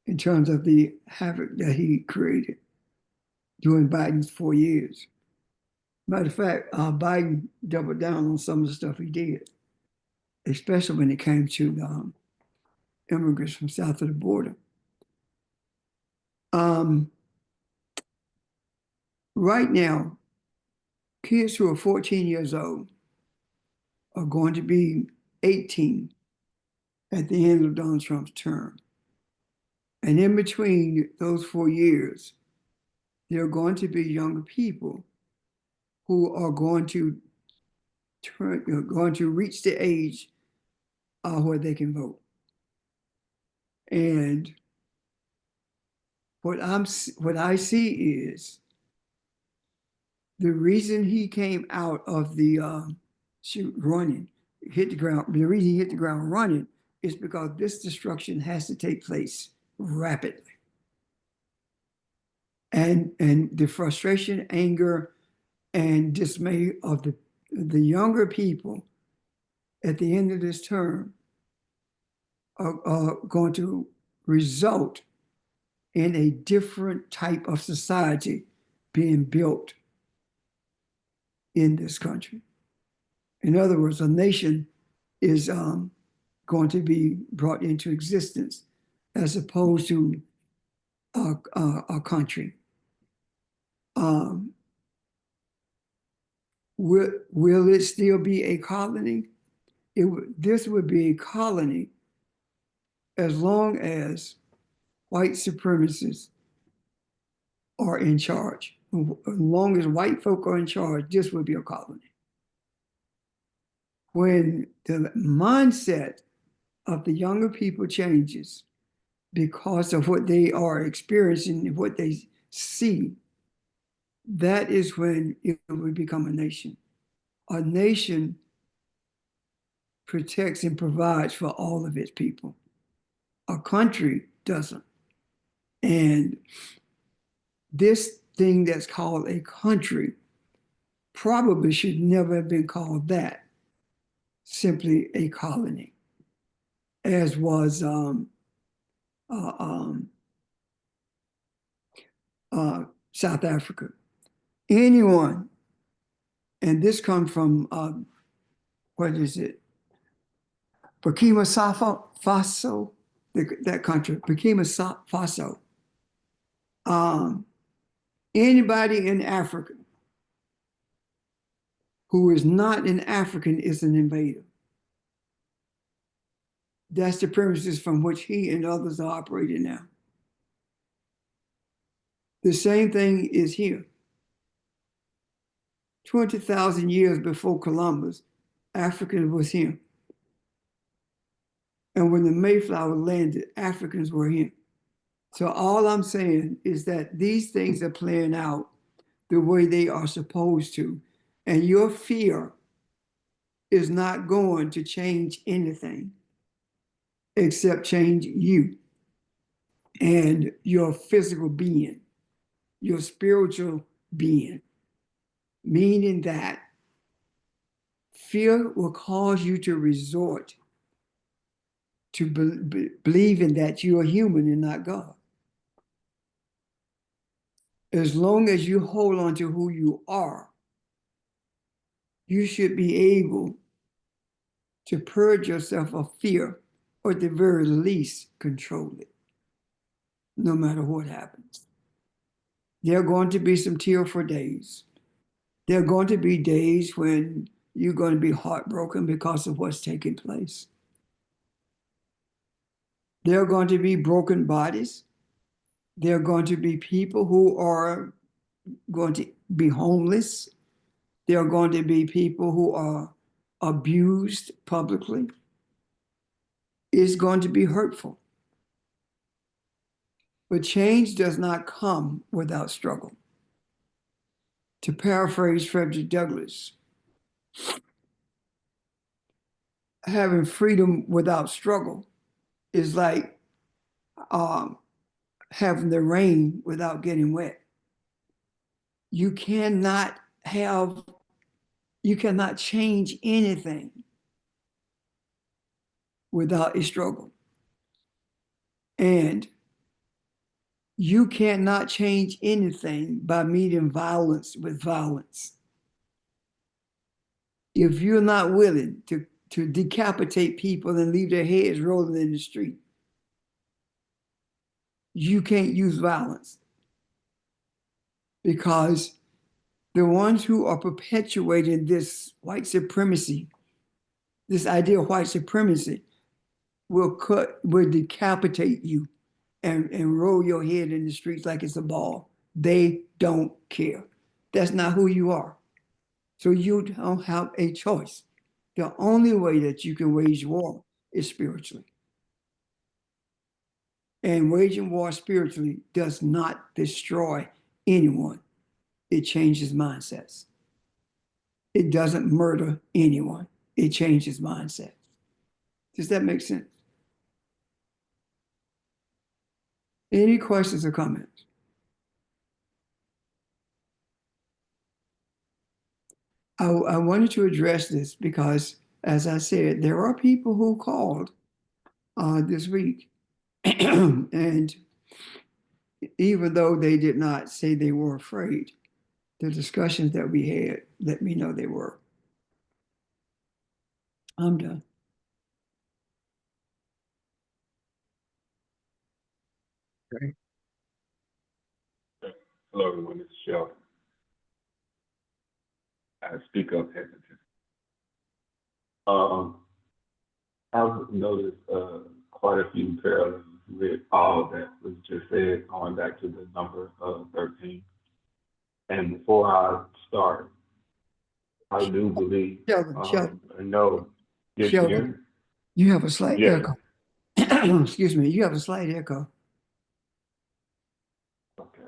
in terms of the havoc that he created during Biden's 4 years. Matter of fact, Biden doubled down on some of the stuff he did, especially when it came to immigrants from south of the border. Right now, kids who are 14 years old are going to be 18 at the end of Donald Trump's term. And in between those 4 years, there are going to be younger people who are going to reach the age where they can vote. And what I see is the reason he came out of the running, hit the ground. The reason he hit the ground running is because this destruction has to take place rapidly. And the frustration, anger, and dismay of the younger people at the end of this term are going to result in a different type of society being built in this country. In other words, a nation is going to be brought into existence as opposed to a country. Will it still be a colony? This would be a colony as long as white supremacists are in charge. As long as white folk are in charge, this would be a colony. when the mindset of the younger people changes because of what they are experiencing, what they see, that is when it will become a nation. A nation protects and provides for all of its people. A country doesn't. And this thing that's called a country probably should never have been called that, simply a colony, as was South Africa. Anyone, and this comes from, what is it? Burkina Faso, that country, Burkina Faso. Anybody in Africa who is not an African is an invader. That's the premises from which he and others are operating now. The same thing is here. 20,000 years before Columbus, African was here. And when the Mayflower landed, Africans were here. So all I'm saying is that these things are playing out the way they are supposed to. And your fear is not going to change anything except change you and your physical being, your spiritual being. Meaning that fear will cause you to resort to believing that you are human and not God. As long as you hold on to who you are, you should be able to purge yourself of fear, or at the very least, control it, no matter what happens. There are going to be some tearful days. There are going to be days when you're going to be heartbroken because of what's taking place. There are going to be broken bodies. There are going to be people who are going to be homeless. There are going to be people who are abused publicly. It's going to be hurtful. But change does not come without struggle. To paraphrase Frederick Douglass, having freedom without struggle is like having the rain without getting wet. You cannot change anything without a struggle. And you cannot change anything by meeting violence with violence. If you're not willing to decapitate people and leave their heads rolling in the street, you can't use violence. Because the ones who are perpetuating this white supremacy, this idea of white supremacy, will decapitate you and roll your head in the streets like it's a ball. They don't care. That's not who you are. So you don't have a choice. The only way that you can wage war is spiritually. And waging war spiritually does not destroy anyone. It changes mindsets. It doesn't murder anyone. It changes mindsets. Does that make sense? Any questions or comments? I wanted to address this because, as I said, there are people who called this week, and even though they did not say they were afraid, the discussions that we had let me know they were. I'm done. Okay. Hello, everyone. This is Shel. I speak up hesitant. I've noticed quite a few parallels with all that was just said, going back to the number 13. And before I start, I do believe, Sheldon, I know. Yes, you hear me? Sheldon, you have a slight Yeah. echo. Excuse me, you have a slight echo. Okay.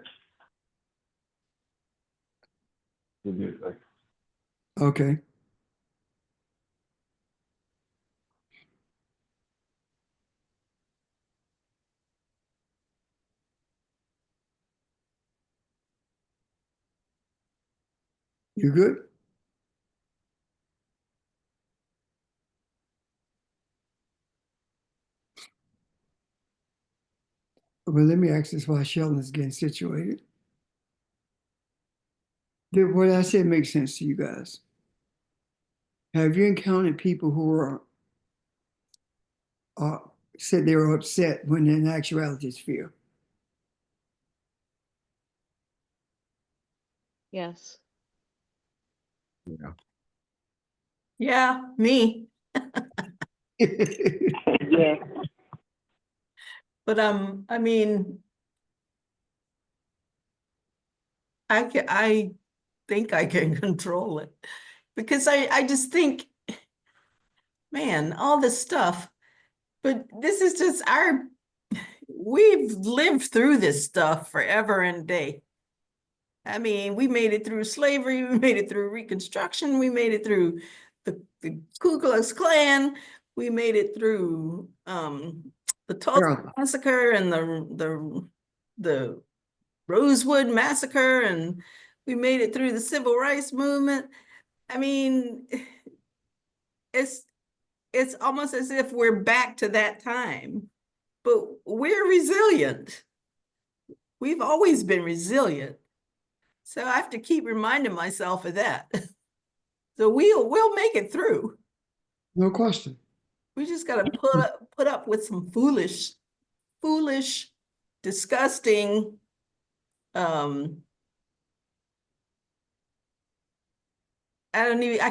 Give me a second. Okay. You good? Well, let me ask this while Sheldon is getting situated. Did what I said make sense to you guys? Have you encountered people who are uh, said they were upset when in actuality it's fear? Yes. Yeah. Yeah, me. Yeah. But I mean, I think I can control it because I just think, man, all this stuff. But this is just we've lived through this stuff forever and a day. I mean, we made it through slavery, we made it through Reconstruction, we made it through the Ku Klux Klan, we made it through the Tulsa Massacre and the Rosewood Massacre, and we made it through the Civil Rights Movement. I mean, it's almost as if we're back to that time, but we're resilient. We've always been resilient. So I have to keep reminding myself of that. So we'll make it through. No question. We just gotta put up with some foolish, disgusting, I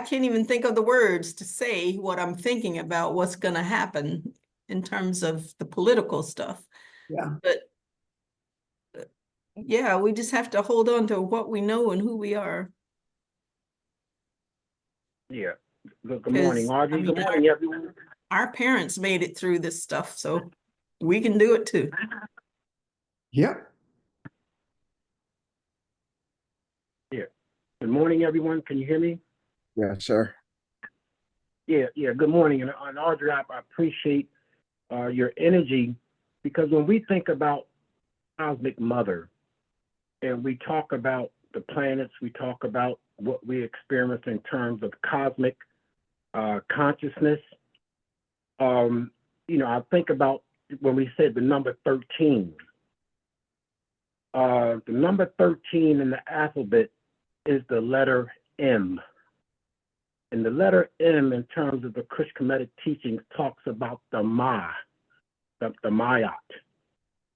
can't even think of the words to say what I'm thinking about what's gonna happen in terms of the political stuff. Yeah. But yeah, we just have to hold on to what we know and who we are. Yeah. Good morning, Audrey. I mean, Good morning, everyone. Our parents made it through this stuff, so we can do it too. Yep. Yeah. Good morning, everyone. Can you hear me? Yes, sir. Yeah. Good morning. And Audrey, I appreciate your energy, because when we think about Cosmic Mother and we talk about the planets, we talk about what we experience in terms of cosmic consciousness. I think about when we said the number 13. The number 13 in the alphabet is the letter M. And the letter M, in terms of the Krish Kemetic teachings, talks about the Ma, the Mayat.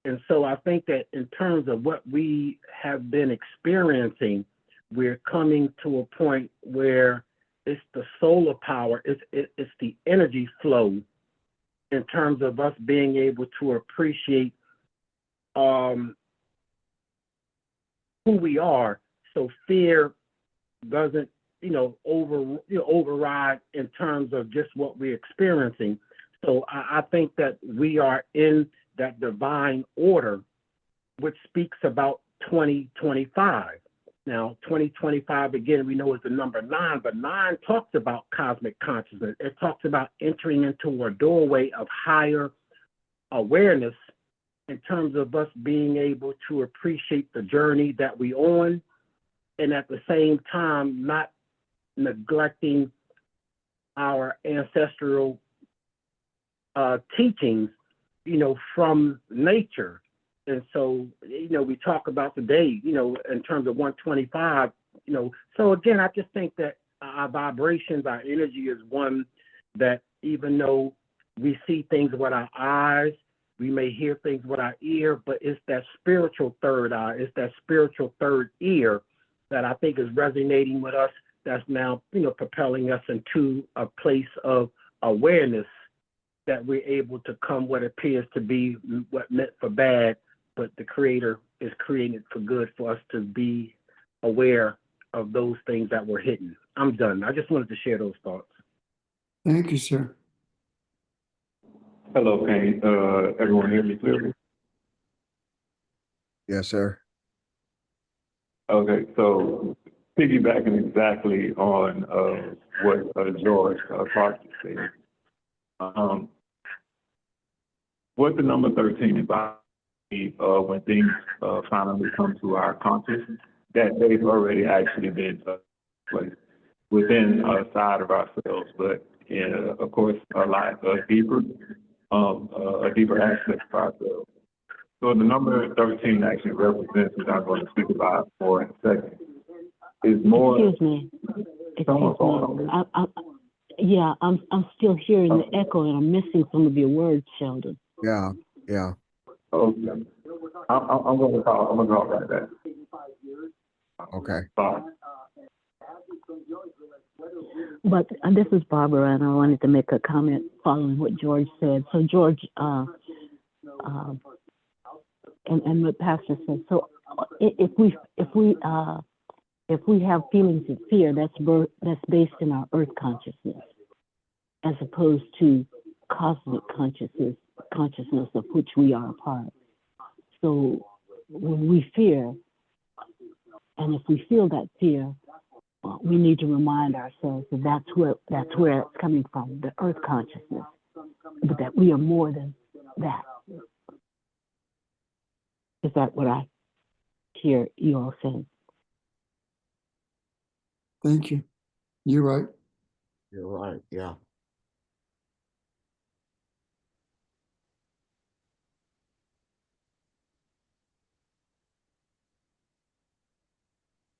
And so I think that in terms of what we have been experiencing, we're coming to a point where it's the solar power, it's the energy flow in terms of us being able to appreciate who we are, so fear doesn't override in terms of just what we're experiencing. So I think that we are in that divine order, which speaks about 2025. Now, 2025, again, we know is the number 9, but 9 talks about cosmic consciousness. It talks about entering into a doorway of higher awareness in terms of us being able to appreciate the journey that we on, and at the same time, not neglecting our ancestral teachings, from nature. And so, we talk about today, in terms of 125, so again, I just think that our vibrations, our energy is one that, even though we see things with our eyes, we may hear things with our ear, but it's that spiritual third eye, it's that spiritual third ear that I think is resonating with us, that's now, propelling us into a place of awareness, that we're able to come what appears to be what meant for bad, but the Creator is creating it for good, for us to be aware of those things that were hidden. I'm done. I just wanted to share those thoughts. Thank you, sir. Hello, Kane. Everyone hear me clearly? Yes, sir. Okay, so piggybacking exactly on what George Parker said, what the number 13 is about, when things finally come to our consciousness, that they've already actually been placed within a side of ourselves, but of course a deeper aspect of ourselves. So the number 13 actually represents, which I'm going to speak about more in a second, is more. Excuse me. Yeah, I'm still hearing the echo and I'm missing some of your words, Sheldon. Yeah. Okay. I'm going to call right back. Okay. Sorry. But this is Barbara, and I wanted to make a comment following what George said. So George, and what Pastor said. So if we have feelings of fear, that's based in our earth consciousness, as opposed to cosmic consciousness of which we are a part. So when we fear, and if we feel that fear, we need to remind ourselves that that's where it's coming from, the earth consciousness, but that we are more than that. Is that what I hear you all saying? Thank you. You're right. You're right. Yeah.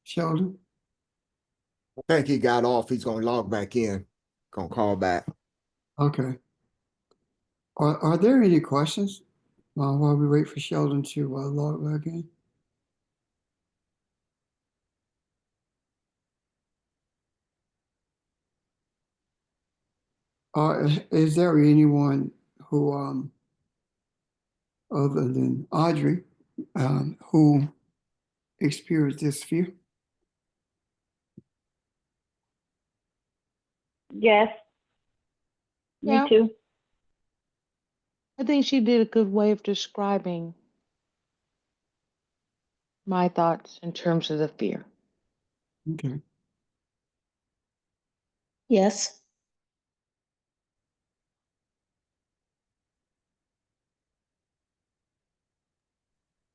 Sheldon? I think he got off. He's gonna log back in. Gonna call back. Okay. Are there any questions while we wait for Sheldon to log back in? Is there anyone who, other than Audrey, who experienced this fear? Yes. Yeah. Me too. I think she did a good way of describing my thoughts in terms of the fear. Okay. Yes.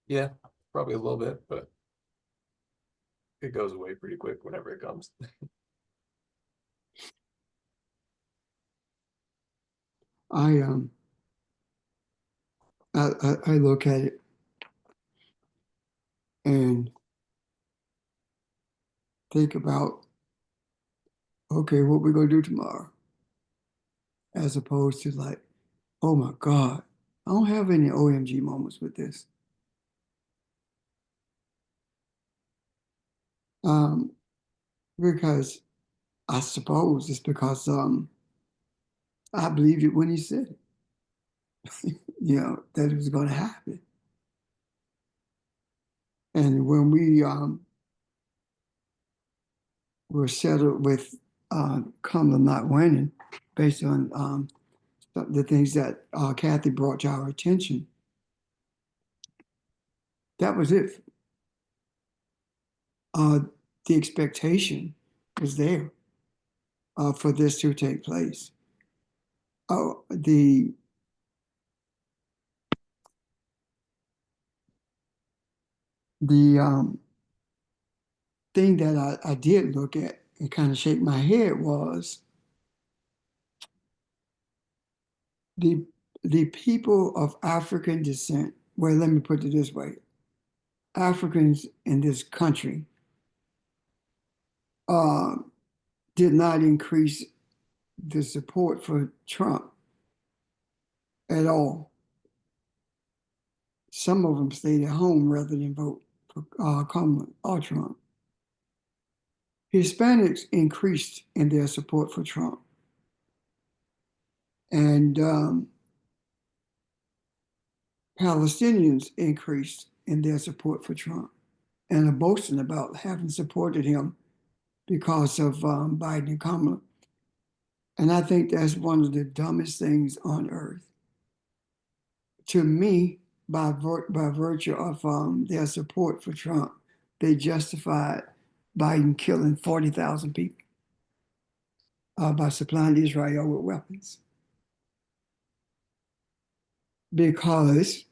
Yeah, probably a little bit, but it goes away pretty quick whenever it comes. I look at it and think about, okay, what we're gonna do tomorrow, as opposed to like, oh my God, I don't have any OMG moments with this. Because I suppose it's because I believed it when he said it, that it was going to happen. And when we were settled with Cumberland not winning, based on the things that Kathy brought to our attention, that was it. The expectation was there for this to take place. The thing that I did look at and kind of shake my head was the people of African descent. Well, let me put it this way: Africans in this country did not increase the support for Trump at all. Some of them stayed at home rather than vote for Kamala or Trump. Hispanics increased in their support for Trump. And Palestinians increased in their support for Trump and are boasting about having supported him because of Biden and Kamala. And I think that's one of the dumbest things on earth. To me, by virtue of their support for Trump, they justified Biden killing 40,000 people by supplying Israel with weapons. Because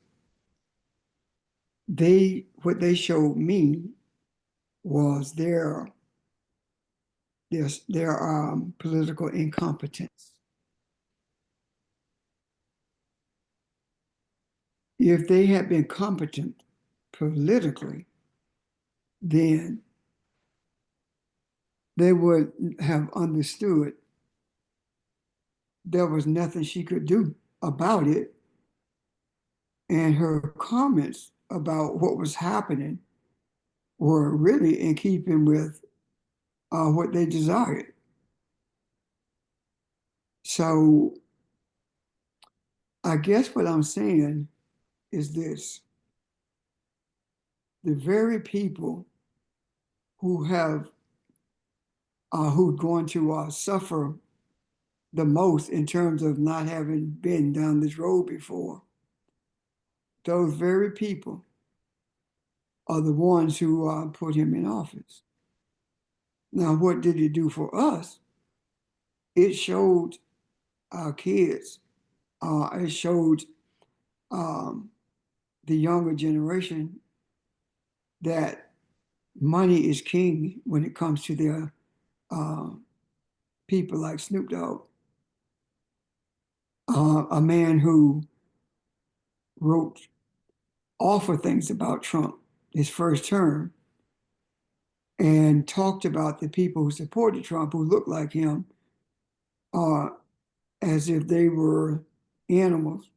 what they showed me was their political incompetence. If they had been competent politically, then they would have understood there was nothing she could do about it. And her comments about what was happening were really in keeping with what they desired. So I guess what I'm saying is this: the very people who have who're going to suffer the most in terms of not having been down this road before, those very people are the ones who put him in office. Now, what did it do for us? It showed our kids, it showed the younger generation that money is king when it comes to their people like Snoop Dogg, a man who wrote awful things about Trump his first term and talked about the people who supported Trump who looked like him as if they were animals.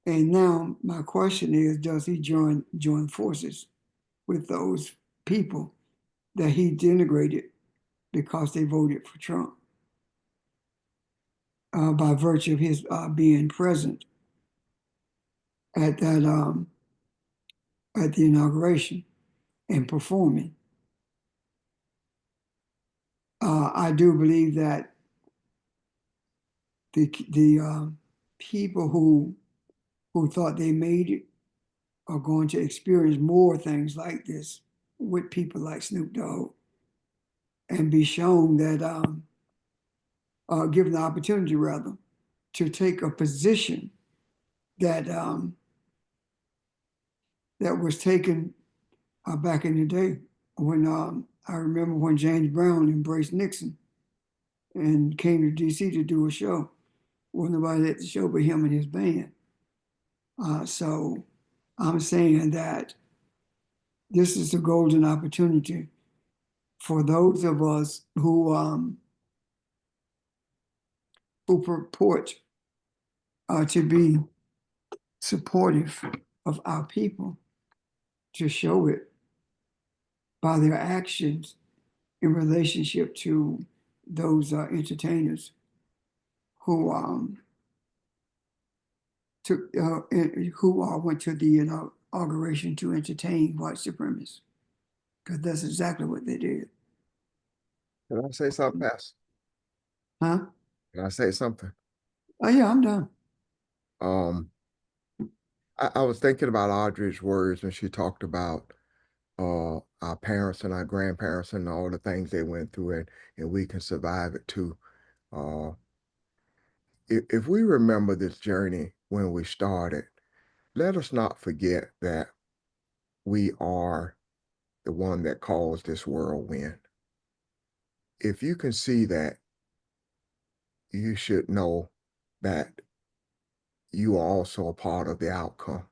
And now my question is, does he join forces with those people that he denigrated because they voted for Trump by virtue of his being present at that at the inauguration and performing? I do believe that the people who thought they made it are going to experience more things like this with people like Snoop Dogg and be shown that, given the opportunity rather, to take a position that that was taken back in the day when I remember when James Brown embraced Nixon and came to DC to do a show. Wasn't nobody at the show but him and his band. So I'm saying that this is a golden opportunity for those of us who purport to be supportive of our people to show it by their actions in relationship to those entertainers who went to the inauguration to entertain white supremacists, because that's exactly what they did. Can I say something, Pastor? Huh? Can I say something? Oh yeah, I'm done. I was thinking about Audrey's words when she talked about our parents and our grandparents and all the things they went through, and we can survive it too. If we remember this journey when we started, let us not forget that we are the one that caused this whirlwind. If you can see that, you should know that you are also a part of the outcome.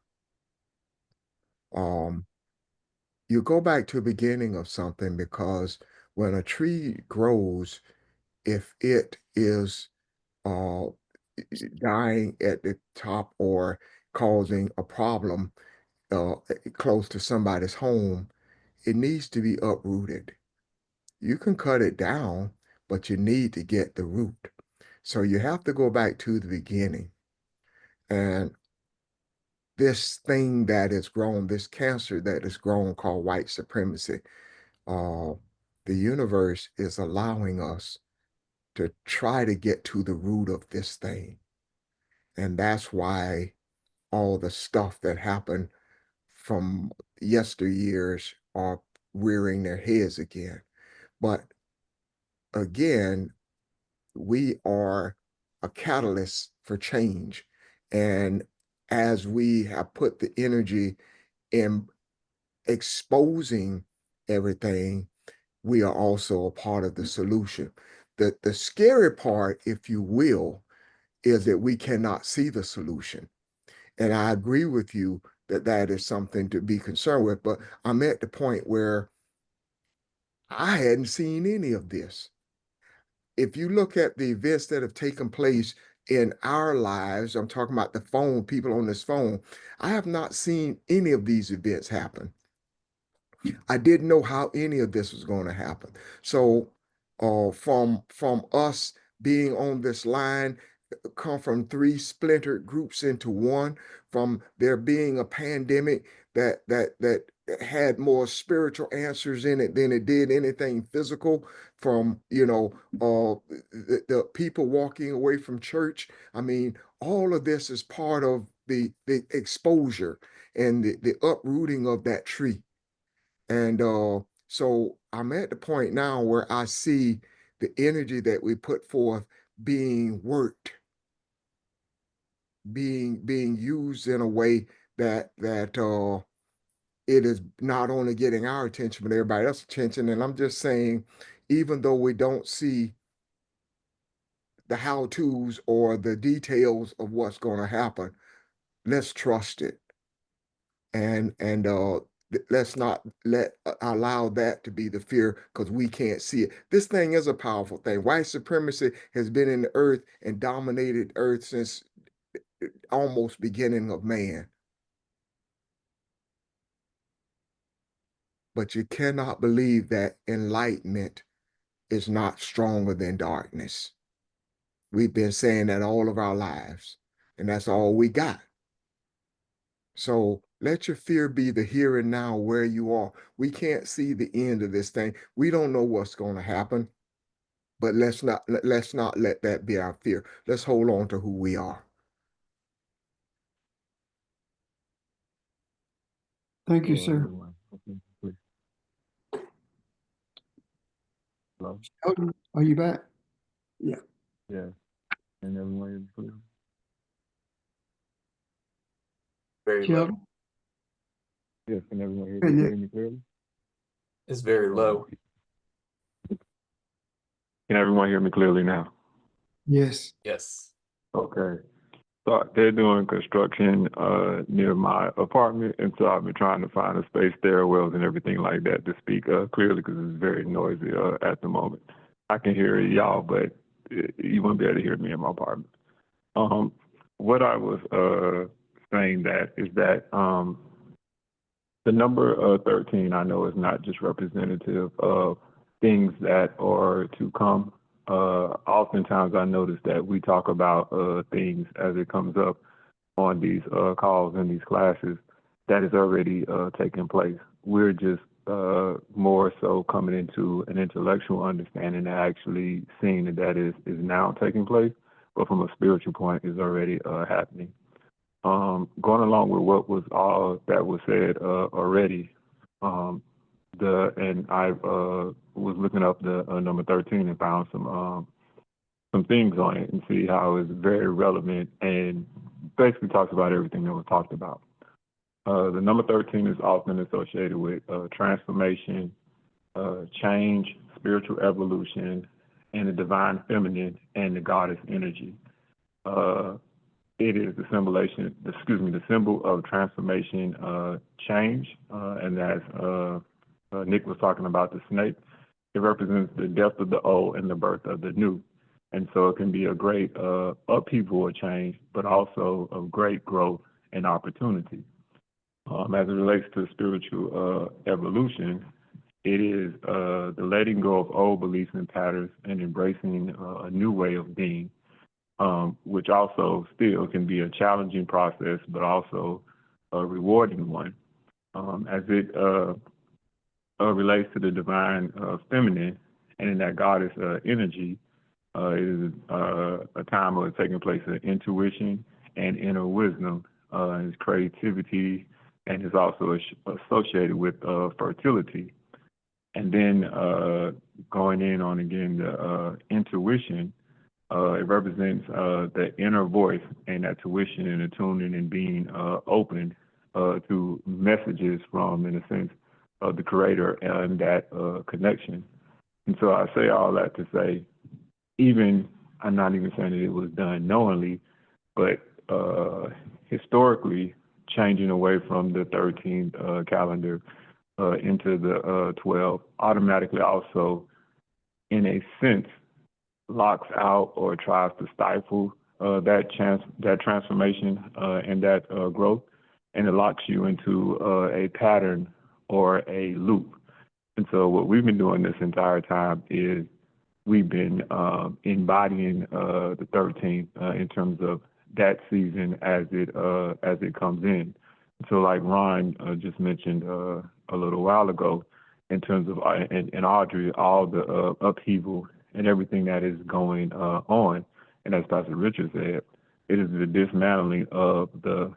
You go back to the beginning of something, because when a tree grows, if it is dying at the top or causing a problem close to somebody's home, it needs to be uprooted. You can cut it down, but you need to get the root. So you have to go back to the beginning. And this thing that is grown, this cancer that is grown called white supremacy, the universe is allowing us to try to get to the root of this thing. And that's why all the stuff that happened from yesteryears are rearing their heads again. But again, we are a catalyst for change. And as we have put the energy in exposing everything, we are also a part of the solution. The scary part, if you will, is that we cannot see the solution. And I agree with you that that is something to be concerned with, but I'm at the point where I hadn't seen any of this. If you look at the events that have taken place in our lives, I'm talking about the phone, people on this phone, I have not seen any of these events happen. I didn't know how any of this was going to happen. So from us being on this line, come from three splintered groups into one, from there being a pandemic that had more spiritual answers in it than it did anything physical, from the people walking away from church. I mean, all of this is part of the exposure and the uprooting of that tree. And so I'm at the point now where I see the energy that we put forth being worked, being used in a way that it is not only getting our attention, but everybody else's attention. And I'm just saying, even though we don't see the how-tos or the details of what's going to happen, let's trust it. And let's not allow that to be the fear, because we can't see it. This thing is a powerful thing. White supremacy has been in the earth and dominated earth since almost beginning of man. But you cannot believe that enlightenment is not stronger than darkness. We've been saying that all of our lives, and that's all we got. So let your fear be the here and now where you are. We can't see the end of this thing. We don't know what's going to happen, but let's not let that be our fear. Let's hold on to who we are. Thank you, sir. Hello? Sheldon, are you back? Yeah. Yeah. And everyone is clear? Very Sheldon? low. Yes, can everyone Yeah. hear me clearly? It's very low. Can everyone hear me clearly now? Yes. Yes. Okay. So they're doing construction near my apartment, and so I've been trying to find a space, stairwells and everything like that to speak clearly, because it's very noisy at the moment. I can hear y'all, but you won't be able to hear me in my apartment. What I was saying that is that the number 13, I know, is not just representative of things that are to come. Oftentimes I notice that we talk about things as it comes up on these calls and these classes that is already taking place. We're just more so coming into an intellectual understanding and actually seeing that is now taking place, but from a spiritual point is already happening. Going along with what was all that was said already, and I was looking up the number 13 and found some things on it and see how it's very relevant and basically talks about everything that was talked about. The number 13 is often associated with transformation, change, spiritual evolution, and the divine feminine and the goddess energy. It is the symbol of transformation, change, and as Nick was talking about the snake, it represents the death of the old and the birth of the new. And so it can be a great upheaval or change, but also of great growth and opportunity. As it relates to spiritual evolution, it is the letting go of old beliefs and patterns and embracing a new way of being, which also still can be a challenging process, but also a rewarding one. As it relates to the divine feminine and in that goddess energy, it is a time of taking place of intuition and inner wisdom, and creativity, and is also associated with fertility. And then going in on again the intuition, it represents the inner voice and that tuition and attuning and being open to messages from, in a sense, the creator and that connection. And so I say all that to say, even, I'm not even saying that it was done knowingly, but historically, changing away from the 13th calendar into the 12 automatically also, in a sense, locks out or tries to stifle that transformation and that growth, and it locks you into a pattern or a loop. And so what we've been doing this entire time is we've been embodying the 13th in terms of that season as it comes in. So like Ron just mentioned a little while ago, in terms of and Audrey, all the upheaval and everything that is going on, and as Pastor Richard said, it is the dismantling of the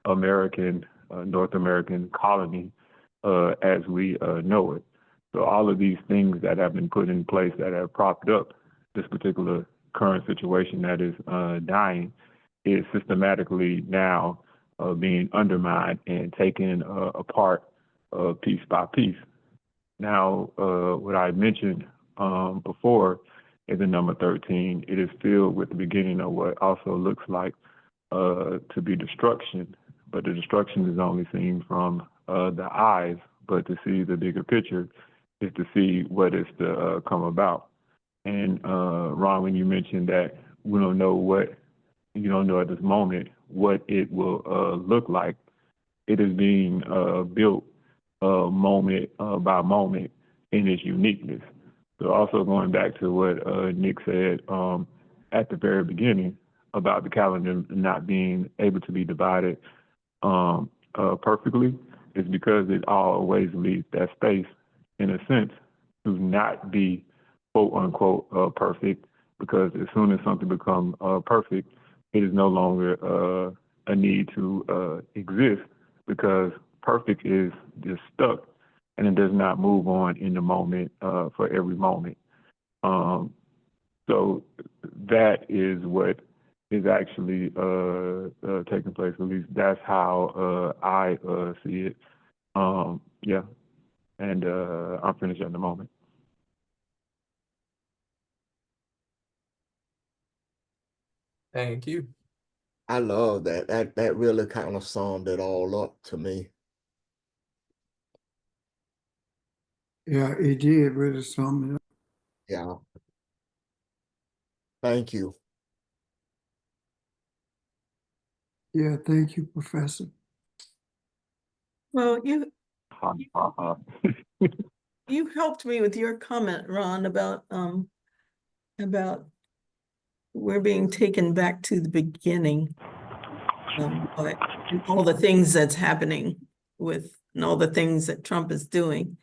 North American colony as we know it. So all of these things that have been put in place that have propped up this particular current situation that is dying is systematically now being undermined and taken apart piece by piece. Now, what I mentioned before is the number 13. It is filled with the beginning of what also looks like to be destruction, but the destruction is only seen from the eyes, but to see the bigger picture is to see what is to come about. And Ron, when you mentioned that we don't know you don't know at this moment what it will look like, it is being built moment by moment in its uniqueness. So also going back to what Nick said at the very beginning about the calendar not being able to be divided perfectly, is because it always leaves that space, in a sense, to not be quote unquote perfect, because as soon as something becomes perfect, it is no longer a need to exist, because perfect is just stuck and it does not move on in the moment for every moment. So that is what is actually taking place. At least that's how I see it. Yeah, and I'm finished at the moment. Thank you. I love that. That really kind of summed it all up to me. Yeah, it did really sum it up. Yeah. Thank you. Yeah, thank you, Professor. Well, you helped me with your comment, Ron, about we're being taken back to the beginning, and all the things that's happening with, and all the things that Trump is doing.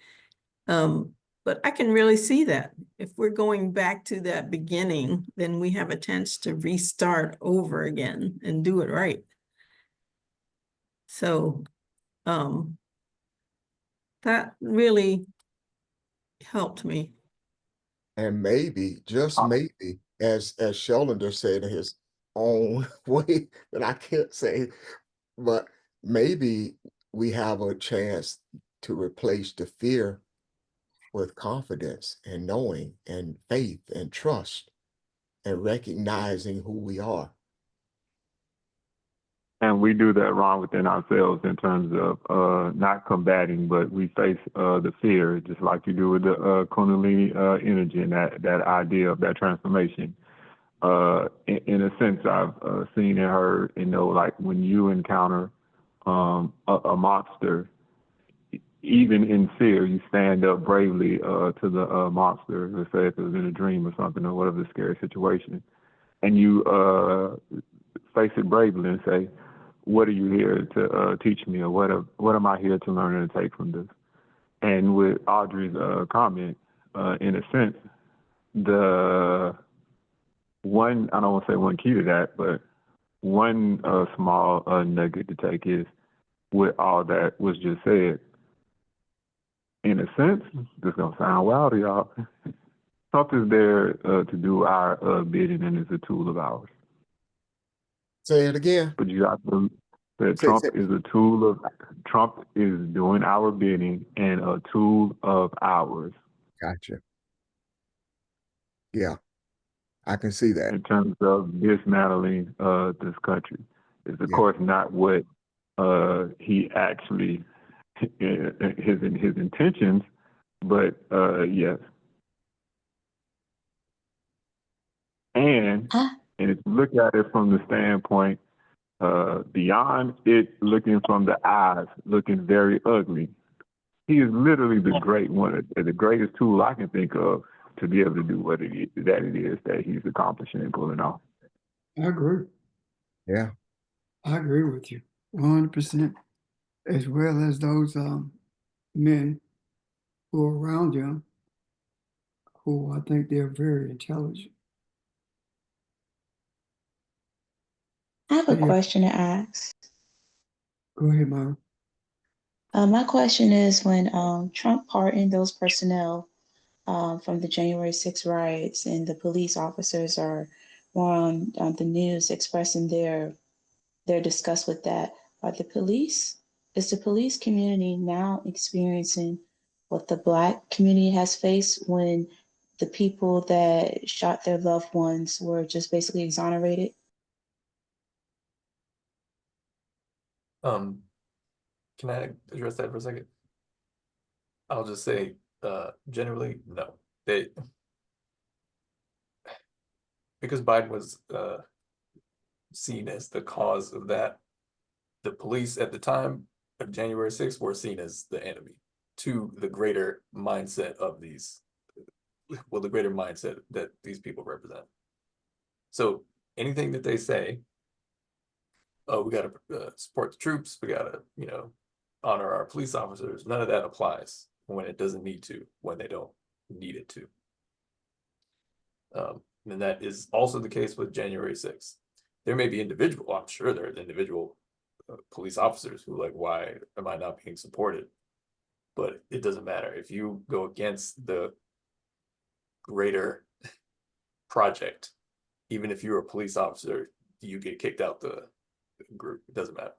But I can really see that if we're going back to that beginning, then we have a chance to restart over again and do it right. So, that really helped me. And maybe, just maybe, as Sheldon said in his own way that I can't say, but maybe we have a chance to replace the fear with confidence and knowing and faith and trust and recognizing who we are. And we do that, Ron, within ourselves in terms of not combating, but we face the fear, just like you do with the Kundalini energy and that idea of that transformation. In a sense, I've seen and heard and know, like when you encounter a monster, even in fear, you stand up bravely to the monster, let's say if it was in a dream or something, or whatever the scary situation, and you face it bravely and say, what are you here to teach me, or what am I here to learn and take from this? And with Audrey's comment, in a sense, the one, I don't want to say one key to that, but one small nugget to take is with all that was just said, in a sense, this is going to sound wild to y'all, Trump is there to do our bidding and is a tool of ours. Say it again. But you got to that Say- Trump say- is a tool of, Trump is doing our bidding and a tool of ours Gotcha. Yeah, I can see that. in terms of dismantling this country. It's of Yeah. course not what he actually his intentions, but yes. And if you look at it from the standpoint beyond it looking from the eyes, looking very ugly, he is literally the the greatest tool I can think of to be able to do what it is that he's accomplishing and pulling off. I agree. Yeah. I agree with you 100%, as well as those men who are around him, who I think they're very intelligent. I have a Yeah. question to ask. Go ahead, Myra. My question is when Trump pardoned those personnel from the January 6 riots and the police officers are more on the news expressing their disgust with that, is the police community now experiencing what the Black community has faced when the people that shot their loved ones were just basically exonerated? Can I address that for a second? I'll just say, generally, no. Because Biden was seen as the cause of that, the police at the time of January 6th were seen as the enemy to the greater mindset of these, the greater mindset that these people represent. So anything that they say, oh, we got to support the troops, we got to, honor our police officers, none of that applies when it doesn't need to, when they don't need it to. And that is also the case with January 6th. There may be I'm sure there are individual police officers who like, why am I not being supported? But it doesn't matter. If you go against the greater project, even if you're a police officer, you get kicked out the group. It doesn't matter.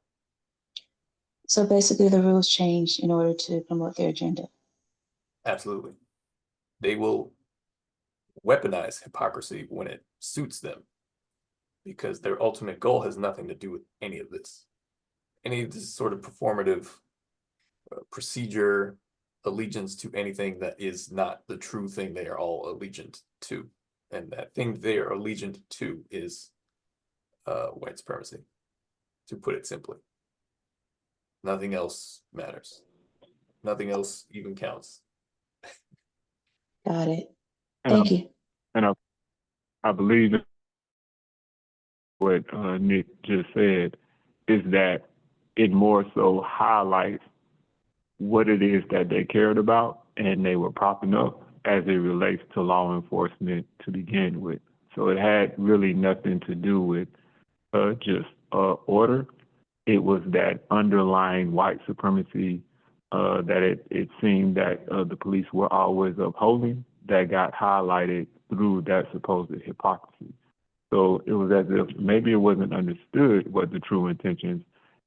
So basically the rules change in order to promote their agenda. Absolutely. They will weaponize hypocrisy when it suits them, because their ultimate goal has nothing to do with any of this. Any of this sort of performative procedure, allegiance to anything that is not the true thing they are all allegiant to. And that thing they are allegiant to is white supremacy, to put it simply. Nothing else matters. Nothing else even counts. Got it. Thank you. And I believe what Nick just said is that it more so highlights what it is that they cared about and they were propping up as it relates to law enforcement to begin with. So it had really nothing to do with just order. It was that underlying white supremacy that it seemed that the police were always upholding that got highlighted through that supposed hypocrisy. So it was as if maybe it wasn't understood what the true intentions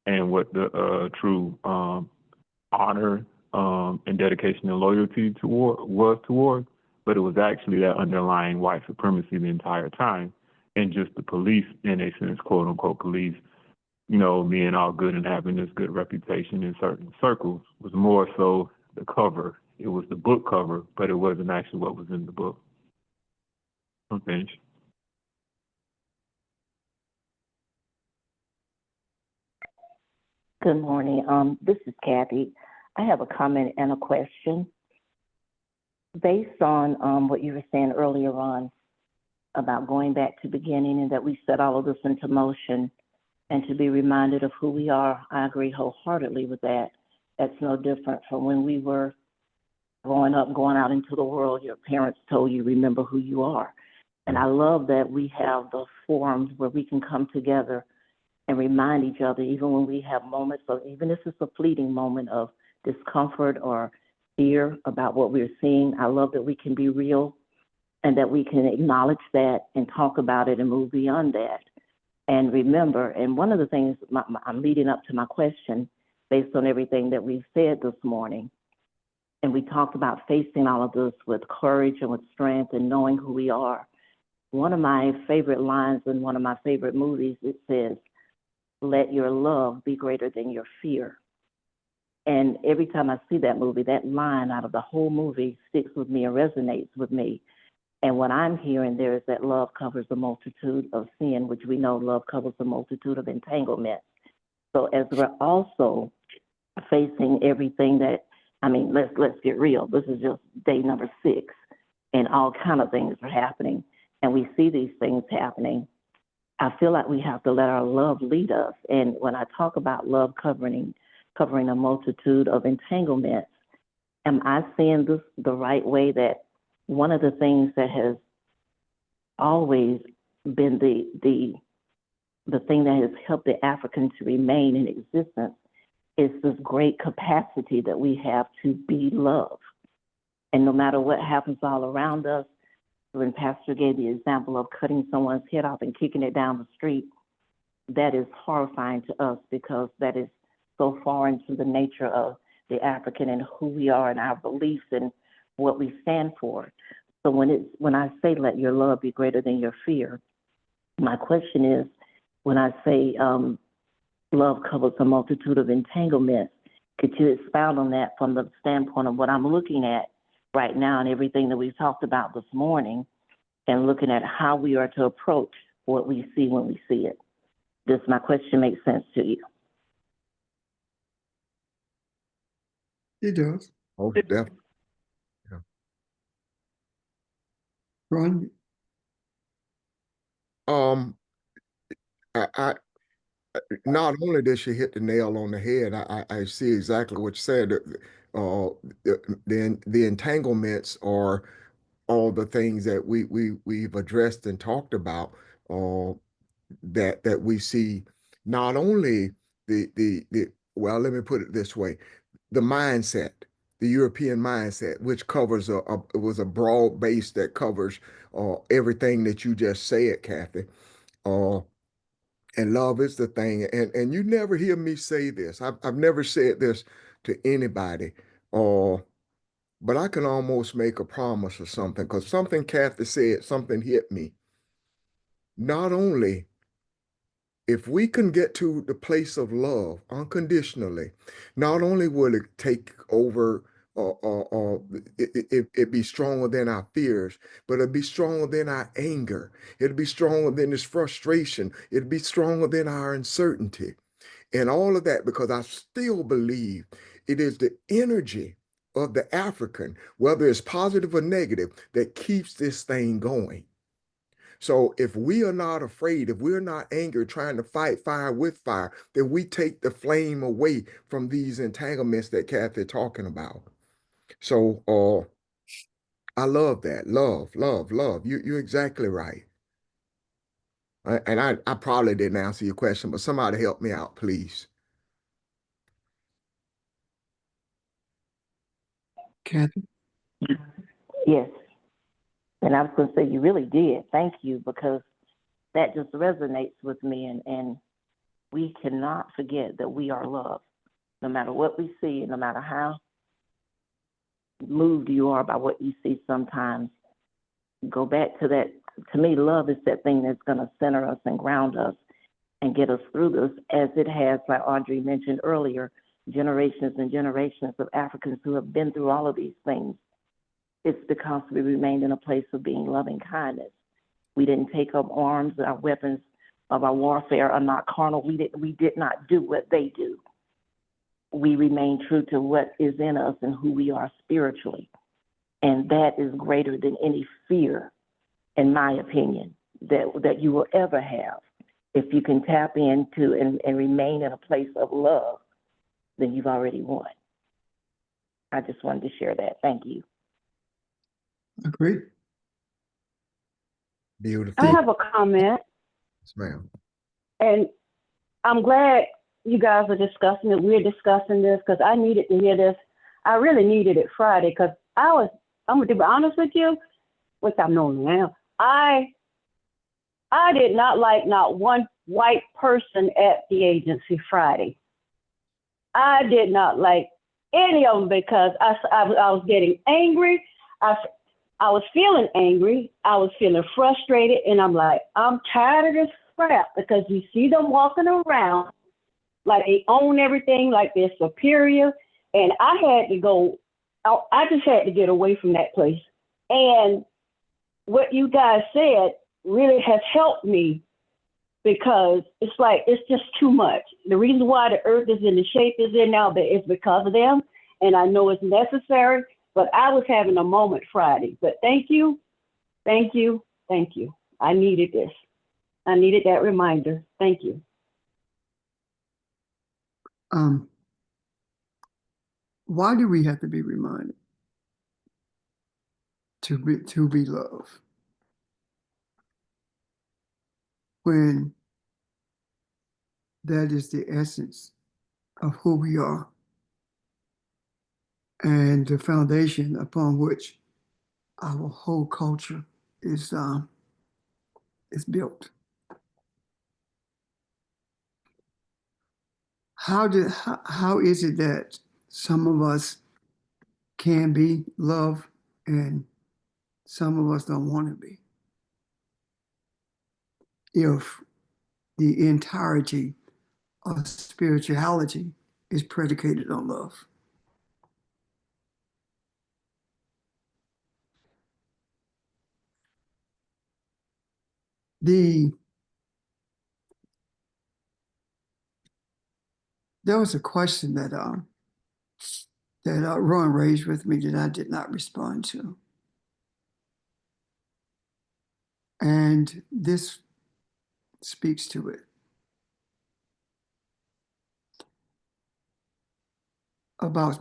and what the true honor and dedication and loyalty was towards, but it was actually that underlying white supremacy the entire time. And just the police, in a sense, quote unquote police, being all good and having this good reputation in certain circles was more so the cover. It was the book cover, but it wasn't actually what was in the book. I'm finished. Good morning. This is Kathy. I have a comment and a question. Based on what you were saying earlier on about going back to the beginning and that we set all of this into motion and to be reminded of who we are, I agree wholeheartedly with that. That's no different from when we were growing up, going out into the world, your parents told you, remember who you are. And I love that we have those forums where we can come together and remind each other, even when we have moments of, even if it's a fleeting moment of discomfort or fear about what we're seeing. I love that we can be real and that we can acknowledge that and talk about it and move beyond that. And remember, and one of the things I'm leading up to my question based on everything that we've said this morning, and we talked about facing all of this with courage and with strength and knowing who we are. One of my favorite lines in one of my favorite movies, it says, let your love be greater than your fear. And every time I see that movie, that line out of the whole movie sticks with me and resonates with me. And what I'm hearing there is that love covers a multitude of sin, which we know love covers a multitude of entanglements. So as we're also facing everything that, I mean, let's get real. This is just day number 6, and all kind of things are happening. And we see these things happening. I feel like we have to let our love lead us. And when I talk about love covering a multitude of entanglements, am I seeing this the right way? That one of the things that has always been the thing that has helped the African to remain in existence is this great capacity that we have to be love. And no matter what happens all around us, when Pastor gave the example of cutting someone's head off and kicking it down the street, that is horrifying to us because that is so foreign to the nature of the African and who we are and our beliefs and what we stand for. So when I say let your love be greater than your fear, my question is, when I say love covers a multitude of entanglements, could you expound on that from the standpoint of what I'm looking at right now and everything that we've talked about this morning, and looking at how we are to approach what we see when we see it? Does my question make sense to you? It does. Oh, definitely. Yeah. Ron, I not only did she hit the nail on the head, I see exactly what you said. The entanglements are all the things that we've addressed and talked about. That we see not only the well, let me put it this way, the mindset, the European mindset, which covers it was a broad base that covers everything that you just said, Kathy. Uh, and love is the thing. And you never hear me say this. I've never said this to anybody. But I can almost make a promise or something, because something Kathy said, something hit me. Not only if we can get to the place of love unconditionally, not only will it take over, it be stronger than our fears, but it'll be stronger than our anger. It'll be stronger than this frustration. It'll be stronger than our uncertainty. And all of that, because I still believe it is the energy of the African, whether it's positive or negative, that keeps this thing going. So if we are not afraid, if we're not angry, trying to fight fire with fire, then we take the flame away from these entanglements that Kathy's talking about. So I love that. Love, love, love. You're exactly right. And I probably didn't answer your question, but somebody help me out, please. Kathy? Yes. And I was going to say, you really did. Thank you, because that just resonates with me. And we cannot forget that we are loved. No matter what we see, no matter how moved you are by what you see sometimes, go back to that. To me, love is that thing that's going to center us and ground us and get us through this, as it has, like Audrey mentioned earlier, generations and generations of Africans who have been through all of these things. It's because we remained in a place of being loving kindness. We didn't take up arms. Our weapons of our warfare are not carnal. We did not do what they do. We remain true to what is in us and who we are spiritually. And that is greater than any fear, in my opinion, that you will ever have. If you can tap into and remain in a place of love, then you've already won. I just wanted to share that. Thank you. Agreed. Beautiful. I have a comment, Yes, ma'am. and I'm glad you guys are discussing it. We're discussing this because I needed to hear this. I really needed it Friday because I'm going to be honest with you, which I'm knowing now. I did not like not one white person at the agency Friday. I did not like any of them because I was getting angry. I was feeling angry. I was feeling frustrated. And I'm like, I'm tired of this crap because you see them walking around like they own everything, like they're superior. And I had to go, I just had to get away from that place. And what you guys said really has helped me because it's like, it's just too much. The reason why the earth is in the shape it's in now is because of them. And I know it's necessary, but I was having a moment Friday. But thank you, thank you, thank you. I needed this. I needed that reminder. Thank you. Why do we have to be reminded to be loved? When that is the essence of who we are and the foundation upon which our whole culture is built. How is it that some of us can be loved and some of us don't want to be? If the entirety of spirituality is predicated on love. There was a question that Ron raised with me that I did not respond to. And this speaks to it. About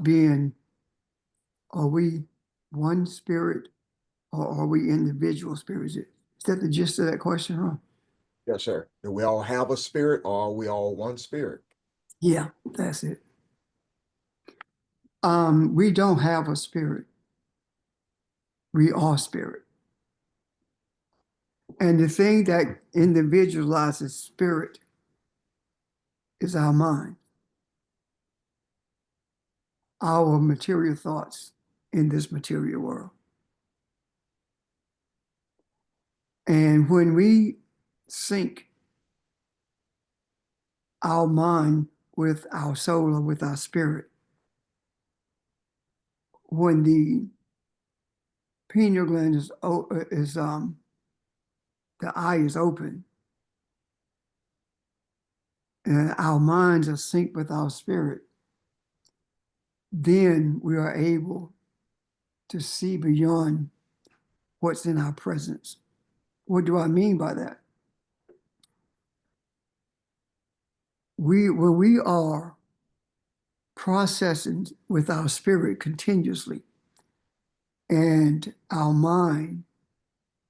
are we one spirit or are we individual spirits? Is that the gist of that question, Ron? Yes, sir. Do we all have a spirit or are we all one spirit? Yeah, that's it. We don't have a spirit. We are spirit. And the thing that individualizes spirit is our mind, our material thoughts in this material world. And when we sync our mind with our soul or with our spirit, when the pineal gland the eye is open and our minds are synced with our spirit, then we are able to see beyond what's in our presence. What do I mean by that? When we are processing with our spirit continuously and our mind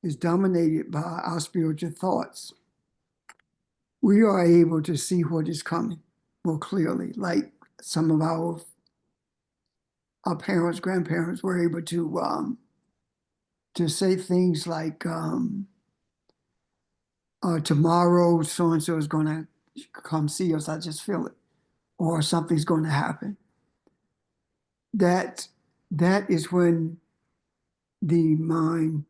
is dominated by our spiritual thoughts, we are able to see what is coming more clearly. Like some of our parents, grandparents were able to say things like, tomorrow so-and-so is going to come see us, I just feel it, or something's going to happen. That is when the mind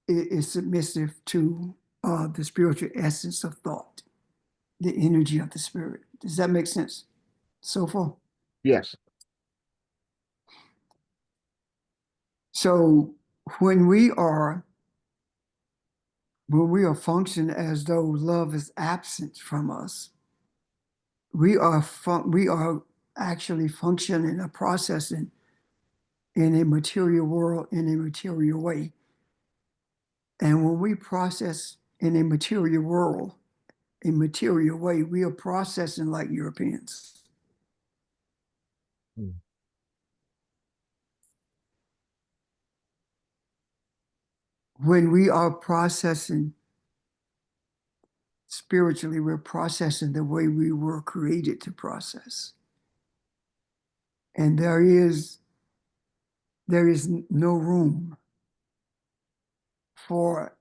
is submissive to the spiritual essence of thought, the energy of the spirit. Does that make sense so far? Yes. So when we are functioning as though love is absent from us, we are actually functioning or processing in a material world in a material way. And when we process in a material world, a material way, we are processing like Europeans. when we are processing spiritually, we're processing the way we were created to process. And there is no room for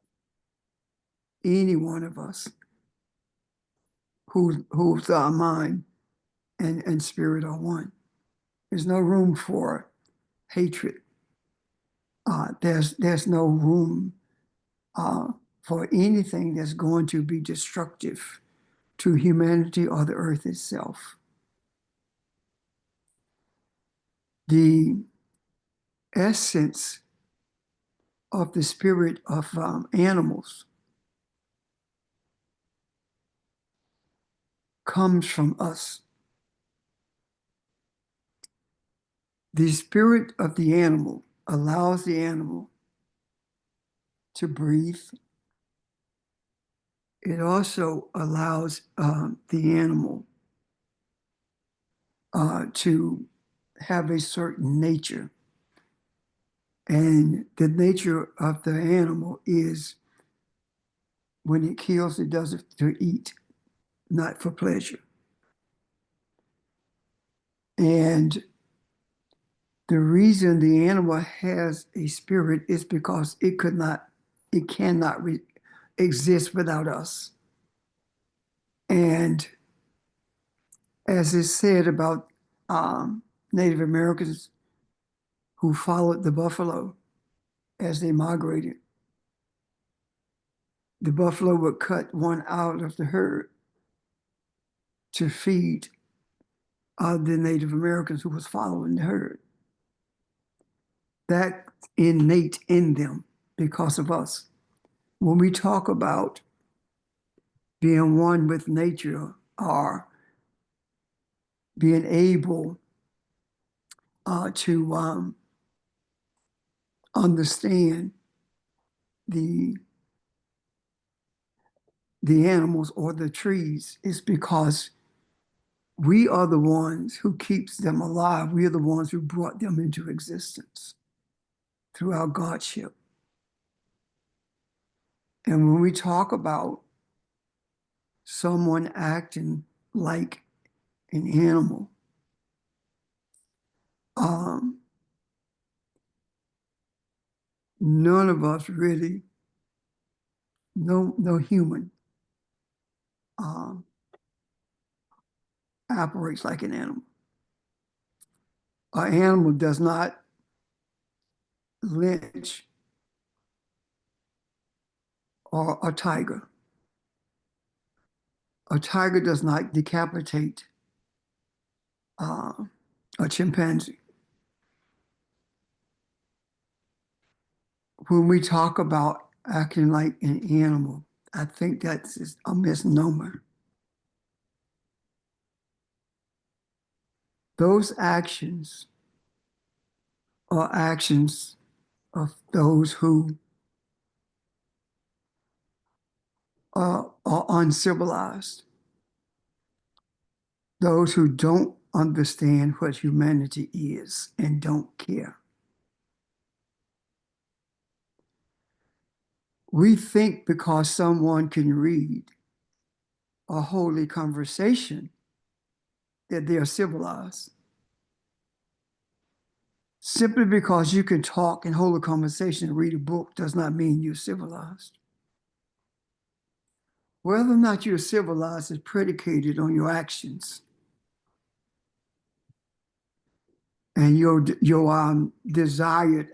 any one of us whose mind and spirit are one. There's no room for hatred. There's no room for anything that's going to be destructive to humanity or the earth itself. The essence of the spirit of animals comes from us. The spirit of the animal allows the animal to breathe. It also allows the animal to have a certain nature. And the nature of the animal is when it kills, it does it to eat, not for pleasure. And the reason the animal has a spirit is because it cannot exist without us. And as is said about Native Americans who followed the buffalo as they migrated, the buffalo would cut one out of the herd to feed the Native Americans who was following the herd. That's innate in them because of us. When we talk about being one with nature or being able to understand the animals or the trees, is because we are the ones who keeps them alive. We are the ones who brought them into existence through our godship. And when we talk about someone acting like an animal, none of us really, no human operates like an animal. An animal does not lynch or a tiger. A tiger does not decapitate a chimpanzee. When we talk about acting like an animal, I think that's a misnomer. Those actions are actions of those who are uncivilized, those who don't understand what humanity is and don't care. We think because someone can read a holy conversation that they are civilized. Simply because you can talk and hold a conversation and read a book does not mean you're civilized. Whether or not you're civilized is predicated on your actions and your desired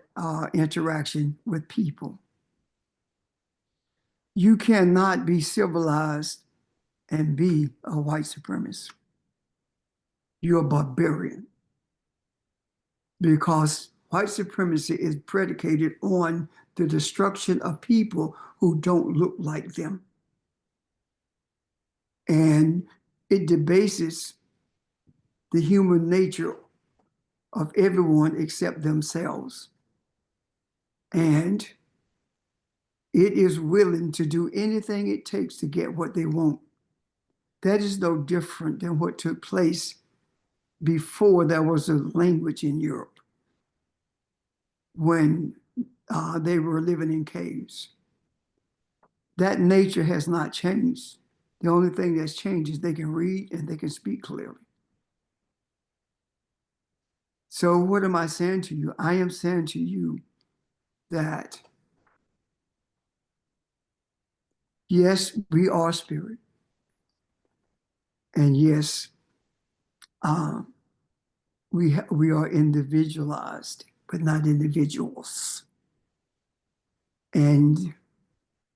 interaction with people. You cannot be civilized and be a white supremacist. You're a barbarian, because white supremacy is predicated on the destruction of people who don't look like them. And it debases the human nature of everyone except themselves. And it is willing to do anything it takes to get what they want. That is no different than what took place before there was a language in Europe. When they were living in caves. That nature has not changed. The only thing that's changed is they can read and they can speak clearly. So what am I saying to you? I am saying to you that yes, we are spirit. And yes, we are individualized, but not individuals. And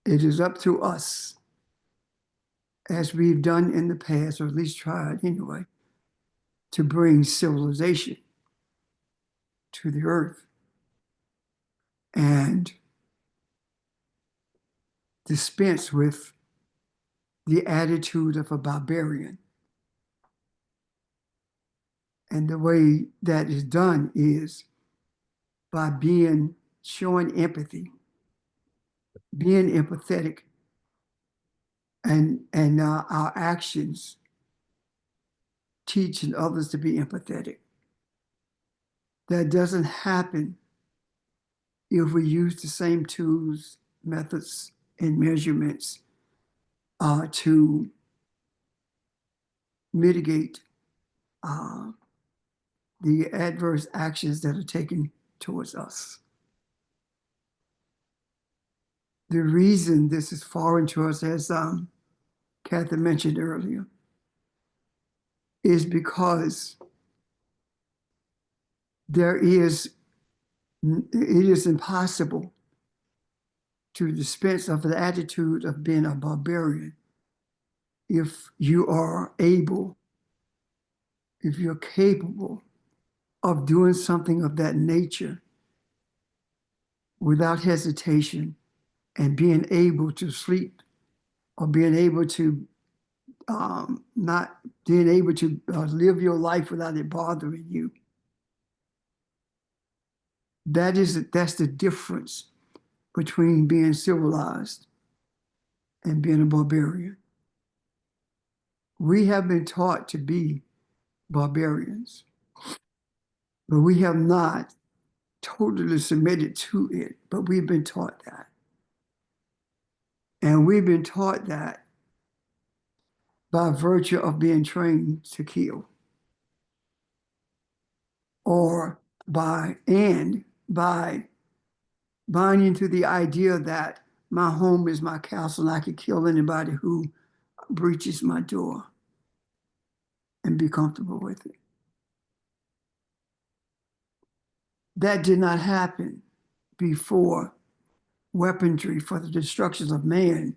it is up to us, as we've done in the past, or at least tried anyway, to bring civilization to the earth and dispense with the attitude of a barbarian. And the way that is done is by showing empathy, being empathetic, and our actions teaching others to be empathetic. That doesn't happen if we use the same tools, methods, and measurements to mitigate the adverse actions that are taken towards us. The reason this is foreign to us, as Catherine mentioned earlier, is because it is impossible to dispense of the attitude of being a barbarian if you're capable of doing something of that nature without hesitation and being able to sleep, or being able to not being able to live your life without it bothering you. That's the difference between being civilized and being a barbarian. We have been taught to be barbarians, but we have not totally submitted to it, but we've been taught that. And we've been taught that by virtue of being trained to kill, or by binding to the idea that my home is my castle and I can kill anybody who breaches my door and be comfortable with it. That did not happen before weaponry for the destruction of man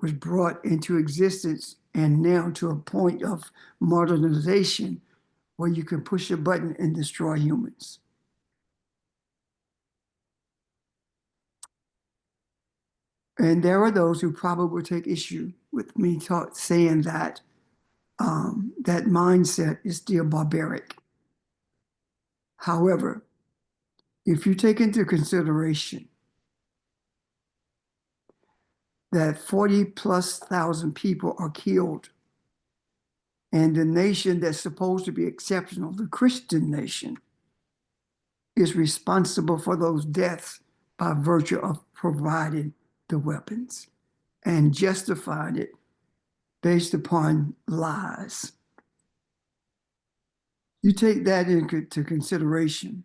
was brought into existence, and now to a point of modernization where you can push a button and destroy humans. And there are those who probably will take issue with me saying that that mindset is still barbaric. However, if you take into consideration that 40,000+ people are killed, and the nation that's supposed to be exceptional, the Christian nation, is responsible for those deaths by virtue of providing the weapons and justifying it based upon lies. You take that into consideration,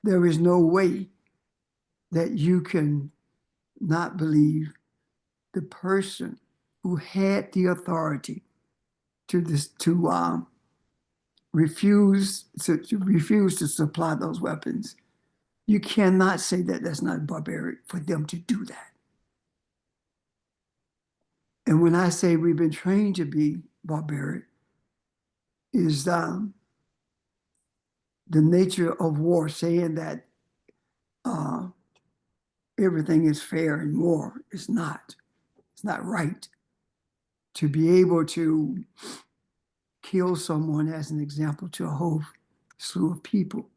there is no way that you can not believe the person who had the authority to refuse to supply those weapons. You cannot say that that's not barbaric for them to do that. And when I say we've been trained to be barbaric, is the nature of war, saying that everything is fair in war. It's not. It's not right. To be able to kill someone as an example to a whole slew of people.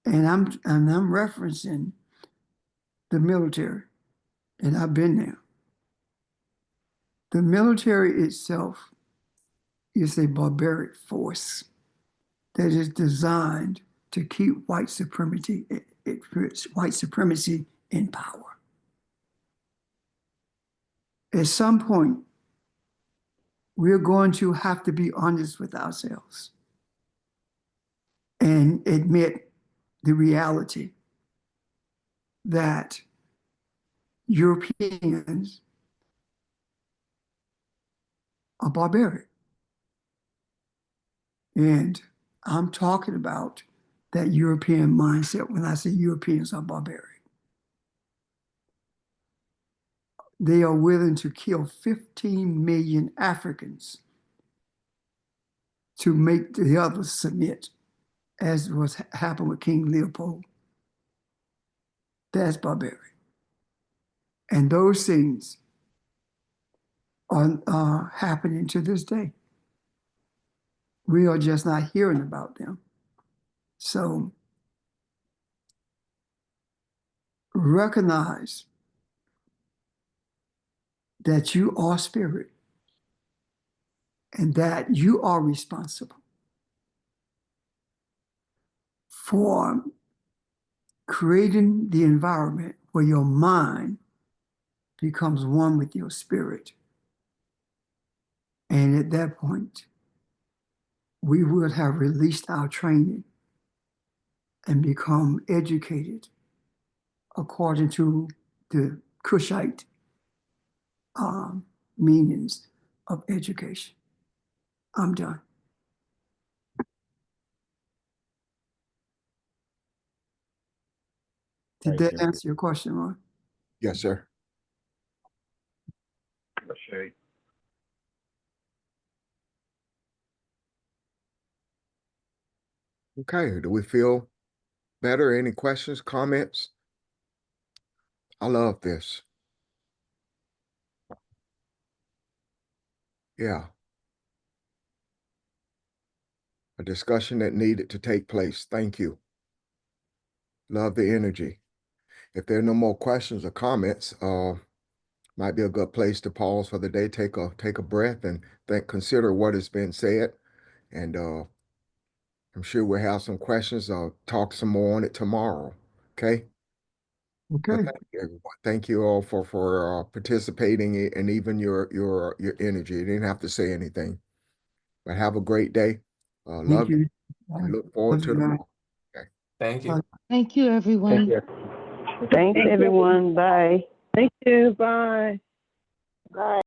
And I'm referencing the military, and I've been there. The military itself is a barbaric force that is designed to keep white supremacy it puts white supremacy in power. At some point, we're going to have to be honest with ourselves and admit the reality that Europeans are barbaric. And I'm talking about that European mindset when I say Europeans are barbaric. They are willing to kill 15 million Africans to make the others submit, as was happened with King Leopold. That's barbaric. And those things are happening to this day. We are just not hearing about them. So recognize that you are spirit and that you are responsible for creating the environment where your mind becomes one with your spirit. And at that point, we would have released our training and become educated according to the Cushite meanings of education. I'm done. Did that answer your question, Ron? Yes, sir. Okay. Okay, do we feel better? Any questions, comments? I love this. Yeah. A discussion that needed to take place. Thank you. Love the energy. If there are no more questions or comments, might be a good place to pause for the day, take a breath and consider what has been said. And I'm sure we'll have some questions. I'll talk some more on it tomorrow. Okay. Okay. Thank you, everyone. Thank you all for participating and even your energy. You didn't have to say anything, but have a great day. Thank Love you. and look forward Love to you, the. guys. Okay. Thank you. Thank you, everyone. Thanks, everyone. Bye. Thank you. Bye. Bye.